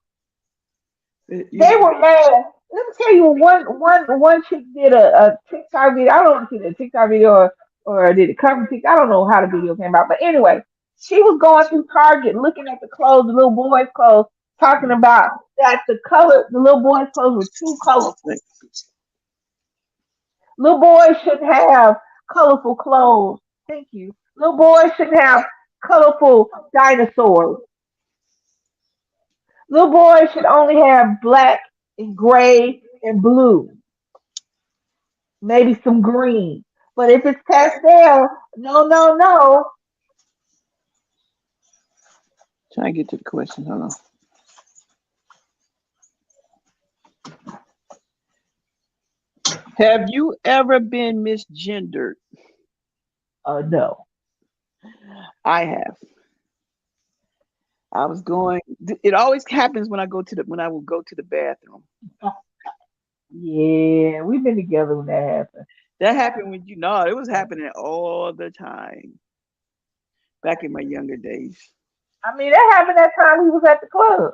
you They were mad. Let me tell you, one chick did a TikTok video. I don't know if she did a TikTok video or did it cover TikTok. I don't know how the video came out, but anyway, she was going through Target looking at the clothes, the little boys' clothes, talking about that the little boys' clothes were too colorful. like, Little boys shouldn't have colorful clothes. Thank you. Little boys shouldn't have colorful dinosaurs. Little boys should only have black and gray and blue, maybe some green. But if it's pastel, no, no, no. trying to get to the question. Hold on. Have you ever been misgendered? No. I have. I was going. It always happens when when I will go to the bathroom. Yeah, we've been together when that happened. That happened when you know it was happening all the time back in my younger days. I mean, that happened that time we was at the club.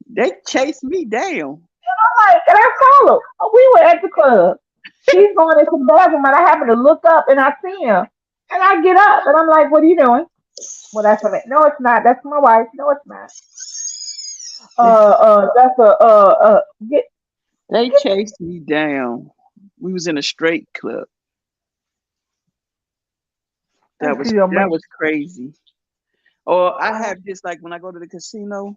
They chased me down. I'm like, and I followed. Oh, we were at the club. She's going into the bathroom, and I happen to look up, and I see him. And I get up, and I'm like, "What are you doing?" Well, that's what. No, it's not. That's my wife. No, it's not. That's get They get. chased me down. We was in a straight club. Let That me was see your that man. was crazy. Or I have this like when I go to the casino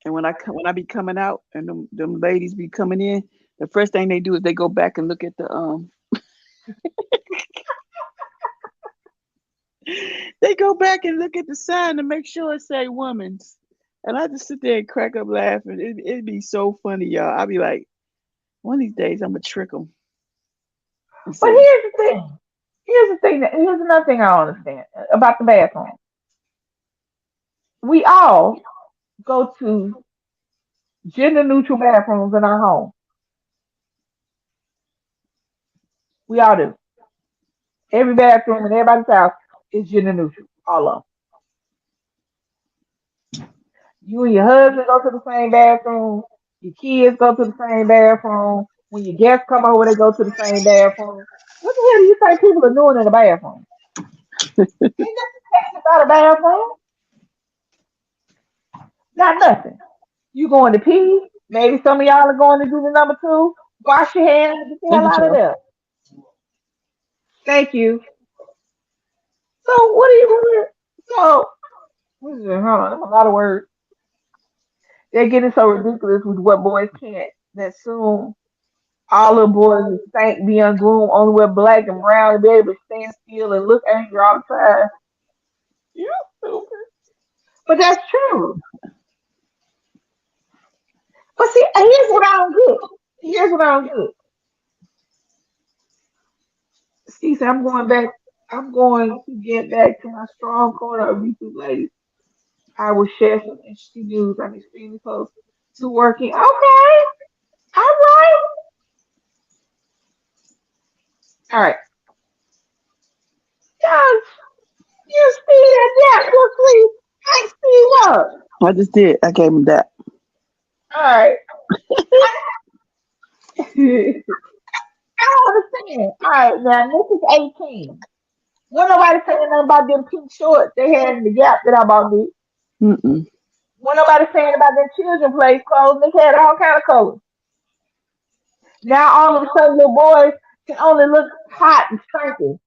and when I be coming out and them ladies be coming in, the first thing they do is they go back and look at the they go back and look at the sign to make sure it say women's. And I just sit there and crack up laughing. It'd be so funny, y'all. I'll be like, one of these days I'm gonna trick them and But say, here's the thing. Here's another thing I don't understand about the bathroom. We all go to gender neutral bathrooms in our home. We all do. Every bathroom in everybody's house is gender neutral. All of them. You and your husband go to the same bathroom. Your kids go to the same bathroom. When your guests come over, they go to the same bathroom. What the hell do you think people are doing in the bathroom? Ain't nothing sexy about a bathroom. Not nothing. You going to pee? Maybe some of y'all are going to do the number two. Wash your hands and get the thank hell you, out of child. there. Thank you. So what are you doing? So hold on, that's a lot of words. They're getting so ridiculous with what boys can't that soon all the boys will stank, be ungroomed, only wear black and brown and be able to stand still and look angry all the time. You stupid. But that's true. But see, here's what I don't get. Here's what I don't get. See, so I'm going back. I'm going to get back to my strong corner of YouTube ladies. I will share some interesting news. I'm extremely close to working. Okay. All right. All right. Yes. You see that? You see. I see what? I just did. I gave him that. All right. I don't understand. All right, now this is 18. When nobody saying nothing about them pink shorts they had in the Gap that I bought me. Mm-mm. When nobody saying about their children place clothes, they had all kind of colors. Now all of a sudden, little boys can only look hot and stanky.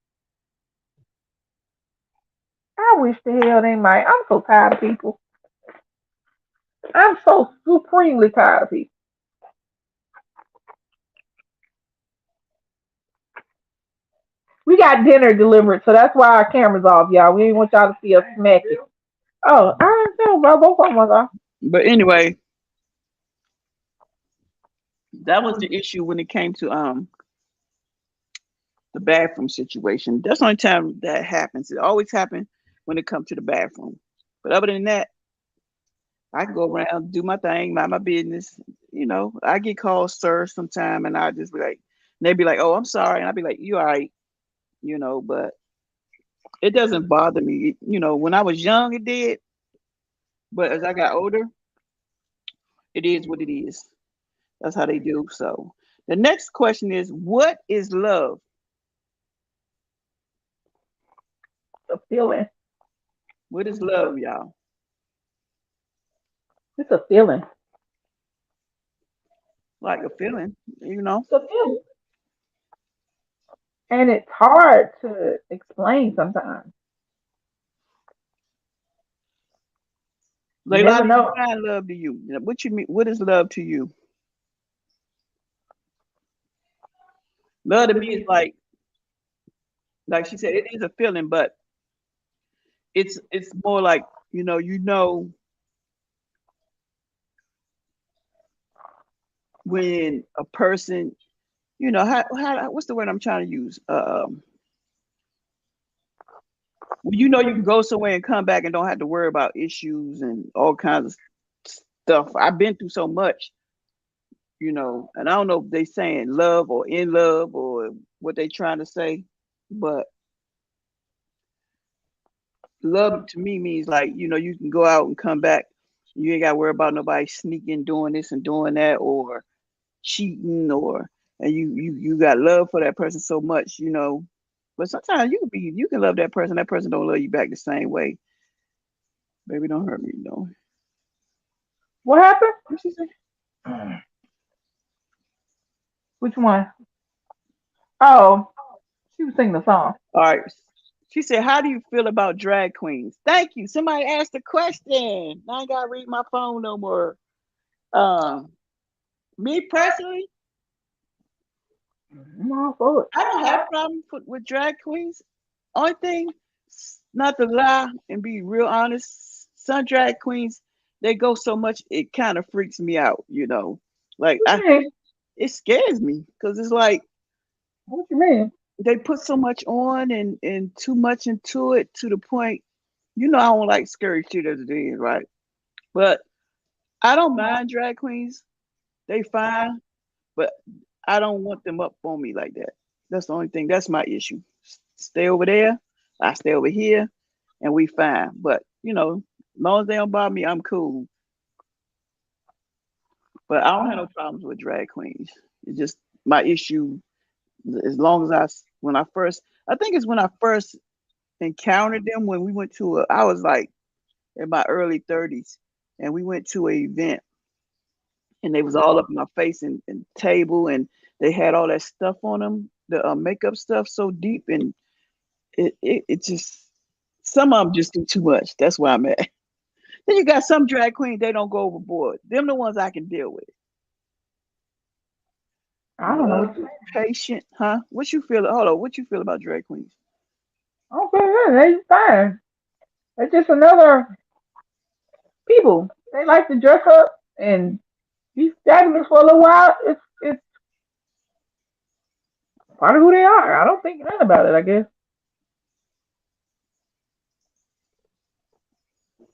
I wish the hell they might. I'm so tired of people. I'm so supremely tired of people. We got dinner delivered, so that's why our camera's off, y'all. We didn't want y'all to see us smacking. Oh, I don't know, bro. Both of them was off. But anyway, that was the issue when it came to the bathroom situation. That's the only time that happens. It always happens when it comes to the bathroom. But other than that, I can go around, do my thing, mind my business. I get called sir sometime, and I just be like, and they be like, "Oh, I'm sorry," and I be like, "You all right?" But it doesn't bother me. When I was young, it did, but as I got older, it is what it is. That's how they do. So the next question is, what is love? A feeling. What is love, y'all? It's a feeling. Like a feeling, you know. It's a feeling. And it's hard to explain sometimes. You Layla, how never do you know. define love to you? What you mean? What is love to you? Love to me is like she said, it is a feeling, but it's more like when a person, how what's the word I'm trying to use? When you can go somewhere and come back and don't have to worry about issues and all kinds of stuff. I've been through so much, and I don't know if they saying love or in love or what they trying to say, but love to me means like, you can go out and come back. You ain't got to worry about nobody sneaking, doing this and doing that, or cheating, or and you got love for that person so much. But sometimes you can love that person don't love you back the same way. Baby, don't hurt me. What happened? What she say? Which one? Oh, she was singing the song. All right. She said, "How do you feel about drag queens?" Thank you. Somebody asked a question. Now I gotta read my phone no more. Um, Me personally, I'm all for it. I don't have a problem with drag queens. Only thing, not to lie and be real honest, some drag queens they go so much it kind of freaks me out. Like What you mean? it scares me because it's like What you mean? they put so much on and too much into it to the point. I don't like scary shit as it is, right? But I don't mind drag queens. They fine, but I don't want them up on me like that. That's the only thing. That's my issue. Stay over there. I stay over here, and we fine. But as long as they don't bother me, I'm cool. But I don't have no problems with drag queens. It's just my issue. As long as I think it's when I first encountered them when we went I was like in my early 30s, and we went to an event, and they was all up in my face and table, and they had all that stuff on them, the makeup stuff so deep, and it just some of them just do too much. That's why I'm at. Then you got some drag queens, they don't go overboard. Them the ones I can deal with. I don't know Love, what you mean. patient, huh? What you feel? Hold on, what you feel about drag queens? Okay, yeah, they fine. They're just another people. They like to dress up and be fabulous for a little while. It's part of who they are. I don't think nothing about it. I guess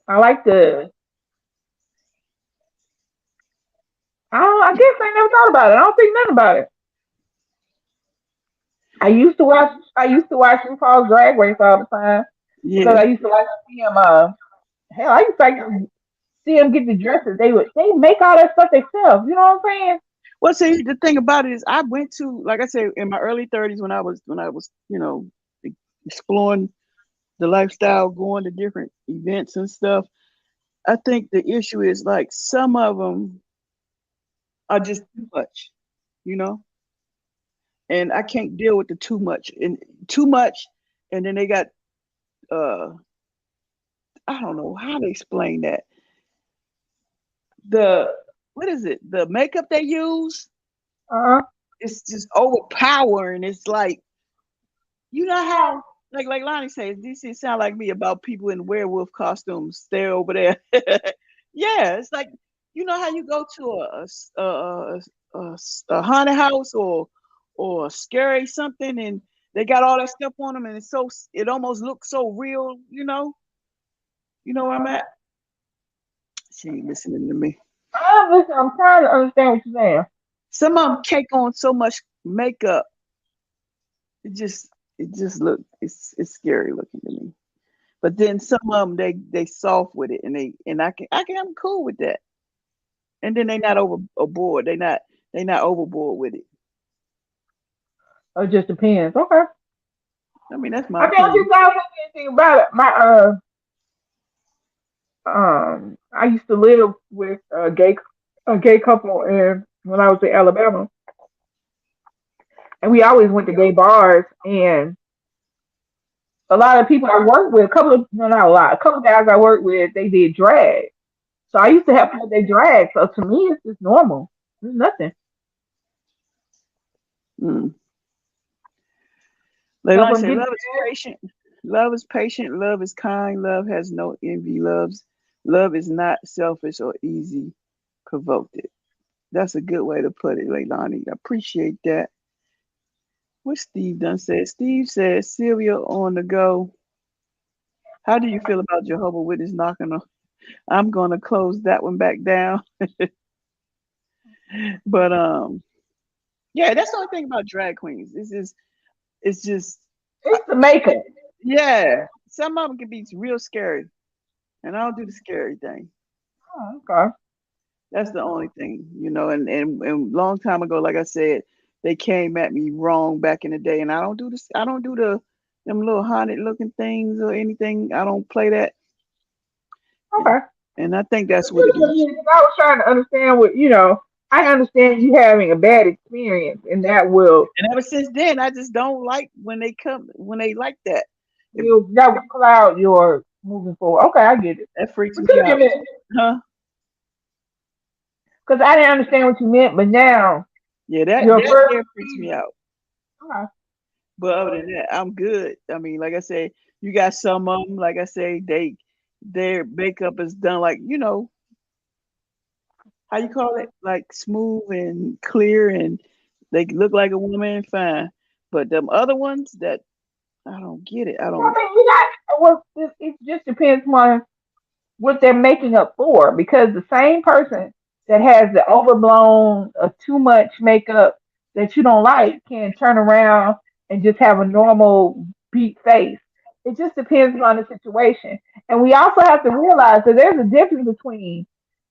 I like the. I don't. I guess I never thought about it. I don't think nothing about it. I used to watch RuPaul's Drag Race all the time because Yeah. I used to like to see them. Hell, I used to like to see them get the dresses. They make all that stuff themselves. You know what I'm saying? Well, see, the thing about it is, I went to, like I said, in my early 30s when I was exploring the lifestyle, going to different events and stuff. I think the issue is like some of them are just too much, you know, and I can't deal with the too much, and then they got uh I don't know how to explain that. The what is it? The makeup they use, Uh, it's just overpowering. It's like how like Lonnie says, DC sound like me about people in werewolf costumes. Stay over there. Yeah, it's like how you go to a haunted house or a scary something, and they got all that stuff on them, and it almost looks so real. You know where I'm at. She ain't listening to me. I'm listening. I'm trying to understand what you're saying. Some of them cake on so much makeup, it just it's scary looking to me. But then some of them they soft with it, and I'm cool with that. And then they not overboard. They not overboard with it. It just depends. Okay. I mean, that's my I mean, I opinion. just don't think anything about it. I used to live with a gay couple, and when I was in Alabama, and we always went to gay bars, and a lot of people I worked with, a couple of no, not a lot, a couple of guys I worked with, they did drag. So I used to have to they drag. So to me, it's just normal. It's nothing. Mm. Like So I from said, getting love is patient. Love is patient. Love is kind. Love has no envy. Love is not selfish or easy provoked. That's a good way to put it, Leilani. I appreciate that. What Steve done said. Steve said, Sylvia on the go. How do you feel about Jehovah Witness knocking on? I'm gonna close that one back down. But yeah, that's the only thing about drag queens. It's just it's the makeup. yeah. some of them can be real scary, and I don't do the scary thing. Oh, okay. That's the only thing, and long time ago, like I said, they came at me wrong back in the day, and I don't do this. I don't do them little haunted looking things or anything. I don't play that, and, Okay. and I think that's what it is. I was trying to understand I understand you having a bad experience, and And ever since then, I just don't like when they like that. If that will cloud your moving forward. Okay, I get it. that freaks But me tell me a out, minute, huh? because I didn't understand what you meant, but now Yeah, that your that first. there freaks me out. Okay. But other than that, I'm good. I mean, like I say, you got some of them. Like I say, their makeup is done like how you call it, like smooth and clear, and they look like a woman, fine. But them other ones that I don't get it. I I don't. mean, it just depends on what they're making up for, because the same person that has the overblown too much makeup that you don't like can turn around and just have a normal beat face. It just depends on the situation. And we also have to realize that there's a difference between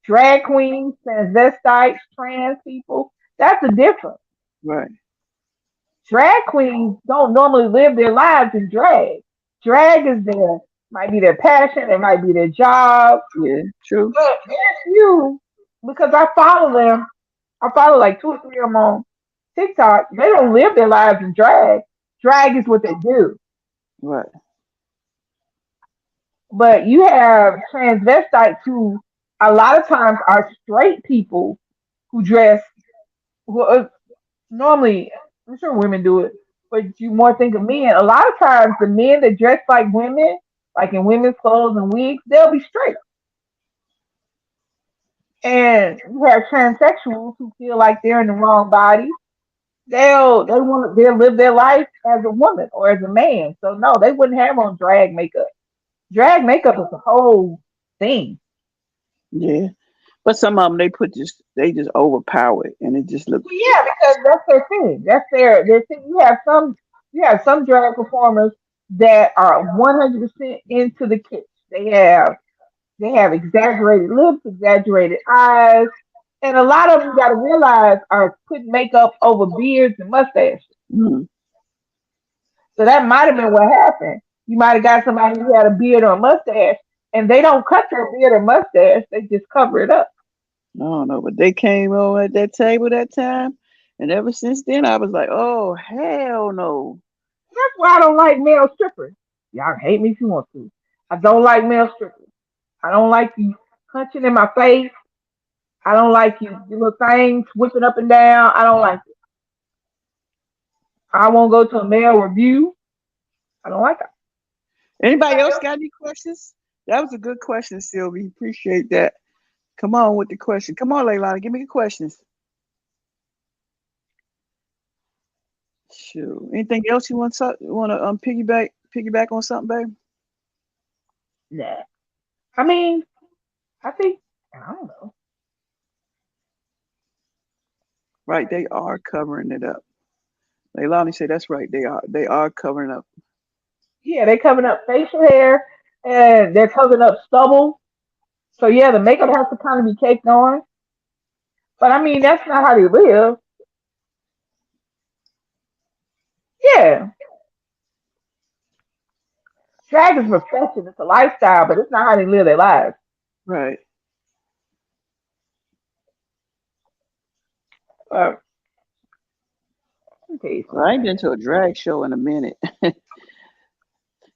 drag queens, transvestites, trans people. That's a difference. Right. Drag queens don't normally live their lives in drag. Drag is might be their passion, it might be their job. Yeah. True. But there's few, because I follow them. I follow like two or three of them on TikTok. They don't live their lives in drag. Drag is what they do. Right. But you have transvestites who a lot of times are straight people who dress, who normally, I'm sure women do it, but you more think of men. A lot of times the men that dress like women, like in women's clothes and wigs, they'll be straight. And you have transsexuals who feel like they're in the wrong body. They'll live their life as a woman or as a man. So no, they wouldn't have on drag makeup. Drag makeup is a whole thing. Yeah. But some of them they just overpower it, and it just look. Well, yeah, because that's their thing. That's their thing. You have some drag performers that are 100% into the kitsch. They have exaggerated lips, exaggerated eyes, and a lot of them, you got to realize, are putting makeup over beards and mustaches. Mm, So that might have been what happened. You might have got somebody who had a beard or a mustache, and they don't cut their beard or mustache; they just cover it up. I don't know, but they came over at that table that time, and ever since then, I was like, oh hell no. That's why I don't like male strippers. Y'all can hate me if you want to. I don't like male strippers. I don't like you punching in my face. I don't like you little things whipping up and down. I don't like it. I won't go to a male review. I don't like it. Anybody else got any questions? That was a good question, Sylvie. Appreciate that. Come on with the question. Come on, Leilani, give me the questions. Sure. Anything else you want to piggyback on something, babe? Nah. I mean, I think I don't know. Right, they are covering it up. Leilani said that's right. They are covering up. Yeah, they're covering up facial hair and they're covering up stubble. So yeah, the makeup has to kind of be caked on. But I mean, that's not how they live. Yeah, drag is a profession. It's a lifestyle, but it's not how they live their lives. Right. Uh, let me tell you Well, I ain't something. been to a drag show in a minute.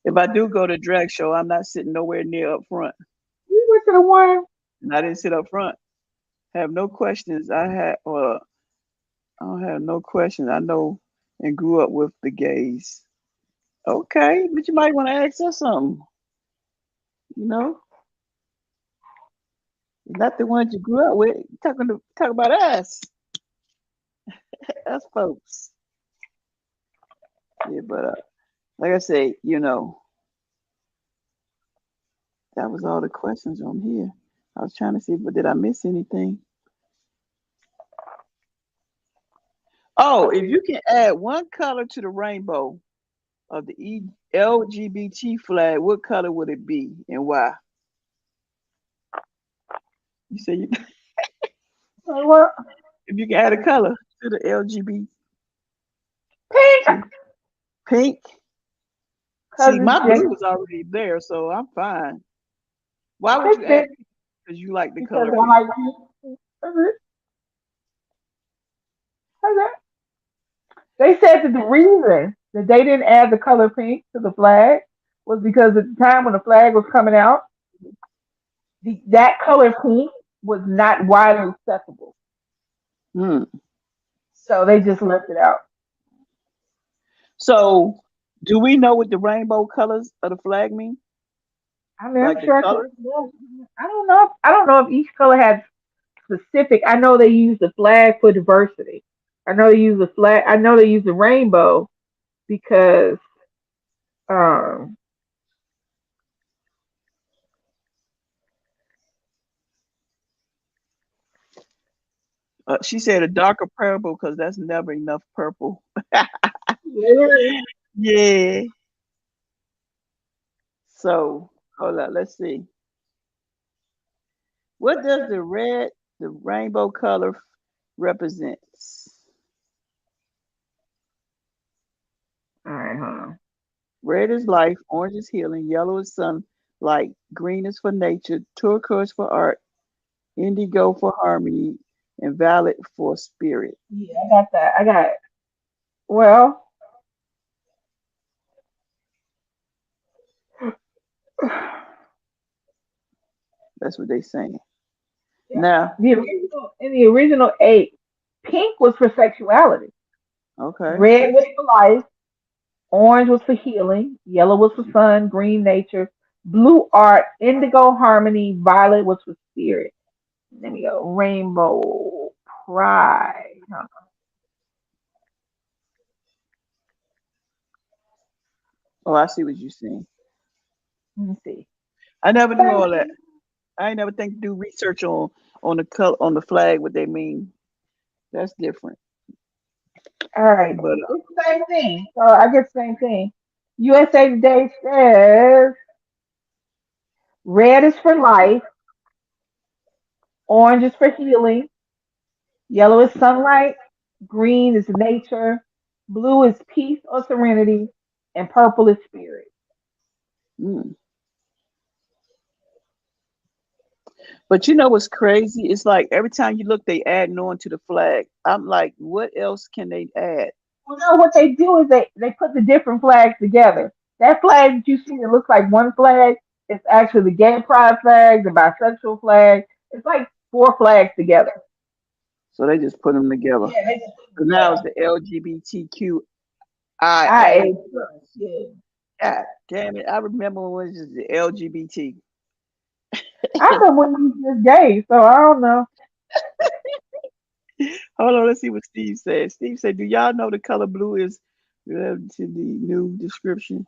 If I do go to a drag show, I'm not sitting nowhere near up front. You went to the one. And I didn't sit up front. Have no questions. I don't have no questions. I know and grew up with the gays. Okay, but you might want to ask us something. You know, not the ones you grew up with. Talk about us folks. Yeah, but like I say, that was all the questions on here. I was trying to see, but did I miss anything? Oh, if you can add one color to the rainbow, of the LGBT flag, what color would it be and why? You say you, So what? if you can add a color to the LGBT Pink, pink. cause See, it's my just blue is already there, so I'm fine. Why would it's you add it pink? Because you like the because color I pink. like pink. That's it. That's it. They said that the reason that they didn't add the color pink to the flag was because at the time when the flag was coming out, that color pink was not widely accessible. Hmm. So they just left it out. So, do we know what the rainbow colors of the flag mean? I mean, I'm Like the sure I could. color? Well, I don't know. I don't know if each color has specific. I know they use the flag for diversity. I know they use the flag. I know they use the rainbow because um, She said a darker purple because that's never enough purple. yeah, Yeah. So, hold on. Let's see. What does the rainbow color represents? all right, hold on. Red is life, orange is healing, yellow is sunlight, green is for nature, turquoise for art, indigo for harmony, and violet for spirit. Yeah, I got that. I got it. Well, That's what they saying. yeah, Now, the original eight, pink was for sexuality. okay. Red was for life. Orange was for healing. Yellow was for sun. Green nature. Blue art. Indigo harmony. Violet was for spirit. There we go. Rainbow pride. Huh, Oh, I see what you're saying. let me see. I never knew Same all that. thing. I ain't never think to do research on the color on the flag what they mean. That's different. All right. But It's the same thing. So I guess same thing. USA Today says red is for life. Orange is for healing. Yellow is sunlight. Green is nature. Blue is peace or serenity. And purple is spirit. mm. But you know what's crazy? It's like every time you look, they adding on to the flag. I'm like, what else can they add? Well, no, what they do is they put the different flags together. That flag that you see that looks like one flag is actually the gay pride flag, the bisexual flag. It's like four flags together. So they just put them together. Yeah, they just put So it now together. it's the LGBTQIA. IA plus. Yeah. God damn it! I remember when it was just the LGBT. I thought when you just gay, so I don't know. Hold on, let's see what Steve said. Steve said, "Do y'all know the color blue is related to the new description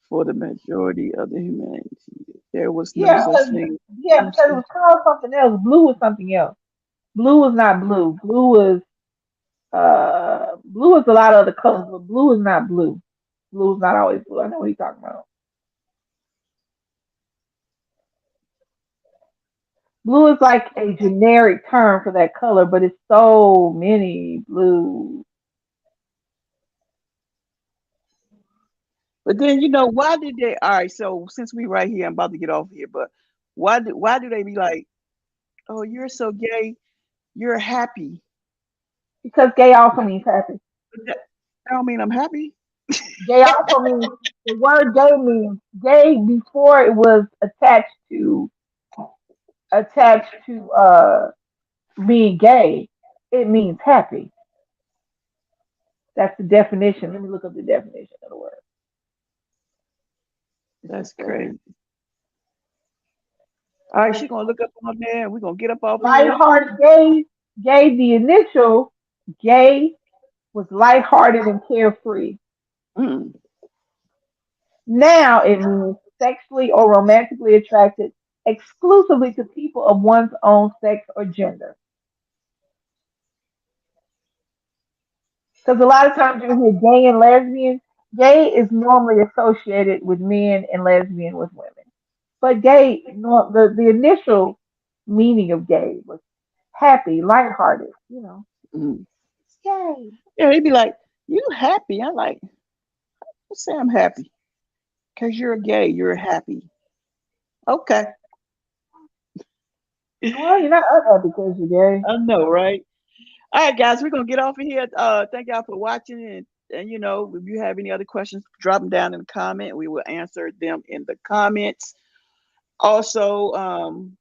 for the majority of the humanity? There was no Yeah, such because thing." yeah, because it was called something else. Blue was something else. Blue was not blue. Blue was a lot of other colors, but blue is not blue. Blue is not always blue. I know what you're talking about. Blue is like a generic term for that color, but it's so many blues. But then you know why did they? All right, so since we right here, I'm about to get off here. But why do they be like, "Oh, you're so gay, you're happy"? Because gay also means happy. That, I don't mean I'm happy. Gay also means the word gay means gay before it was attached to being gay. It means happy. That's the definition. Let me look up the definition of the word. It's just That's so crazy. All right, she gonna look up on there, and we're gonna get up off here. lighthearted gay, the initial gay was lighthearted and carefree. Mm, Now it means sexually or romantically attracted exclusively to people of one's own sex or gender. Because a lot of times you hear gay and lesbian, Gay is normally associated with men and lesbian with women. But gay, no, the initial meaning of gay was happy, lighthearted, Mm. Gay. Yeah, they'd be like, "You happy?" I'm like, "Let's say I'm happy because you're gay. You're happy." Okay, Well, you're not unhappy because you're gay. I know, right? All right, guys, we're gonna get off of here. Thank y'all for watching, and if you have any other questions, drop them down in the comment. We will answer them in the comments. Also,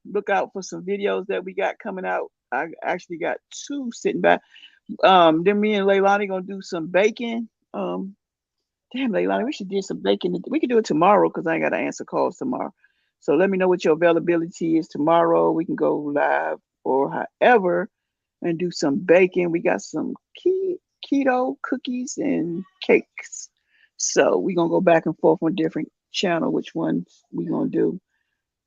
look out for some videos that we got coming out. I actually got two sitting back. Then me and Leilani gonna do some baking. Damn, Leilani, we should do some baking. We could do it tomorrow because I ain't gotta answer calls tomorrow. So let me know what your availability is tomorrow. We can go live or however and do some baking. We got some keto cookies and cakes. So we're gonna go back and forth on different channel, which ones we gonna do.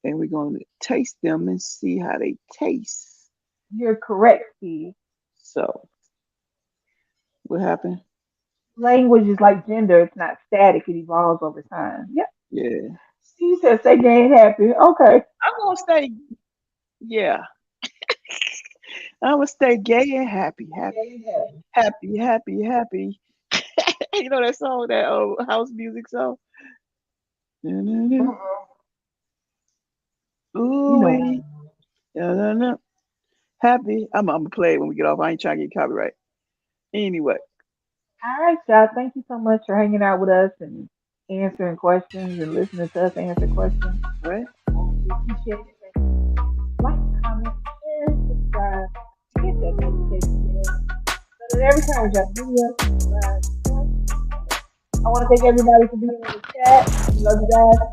And we're gonna taste them and see how they taste. You're correct, Steve. So what happened? Language is like gender, it's not static, it evolves over time. Yep. Yeah. Steve said say gay and happy. Okay. I'm gonna stay, yeah. I'm gonna stay gay and happy, happy, Gay and happy. happy, happy, happy. You know that song, that old house music song? Uh-uh. You Ooh, know. wee. Happy. I'm gonna play it when we get off. I ain't trying to get copyright. Anyway, All right, y'all. Thank you so much for hanging out with us and answering questions and listening to us answer questions. right? We appreciate it. Like, comment, share, subscribe, hit that notification bell. So that every time we drop a video, subscribe. I want to thank everybody for being in the chat. Love you guys.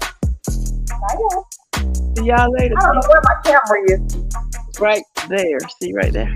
Bye, y'all. See y'all later. I don't know where my camera is. Right there. See right there.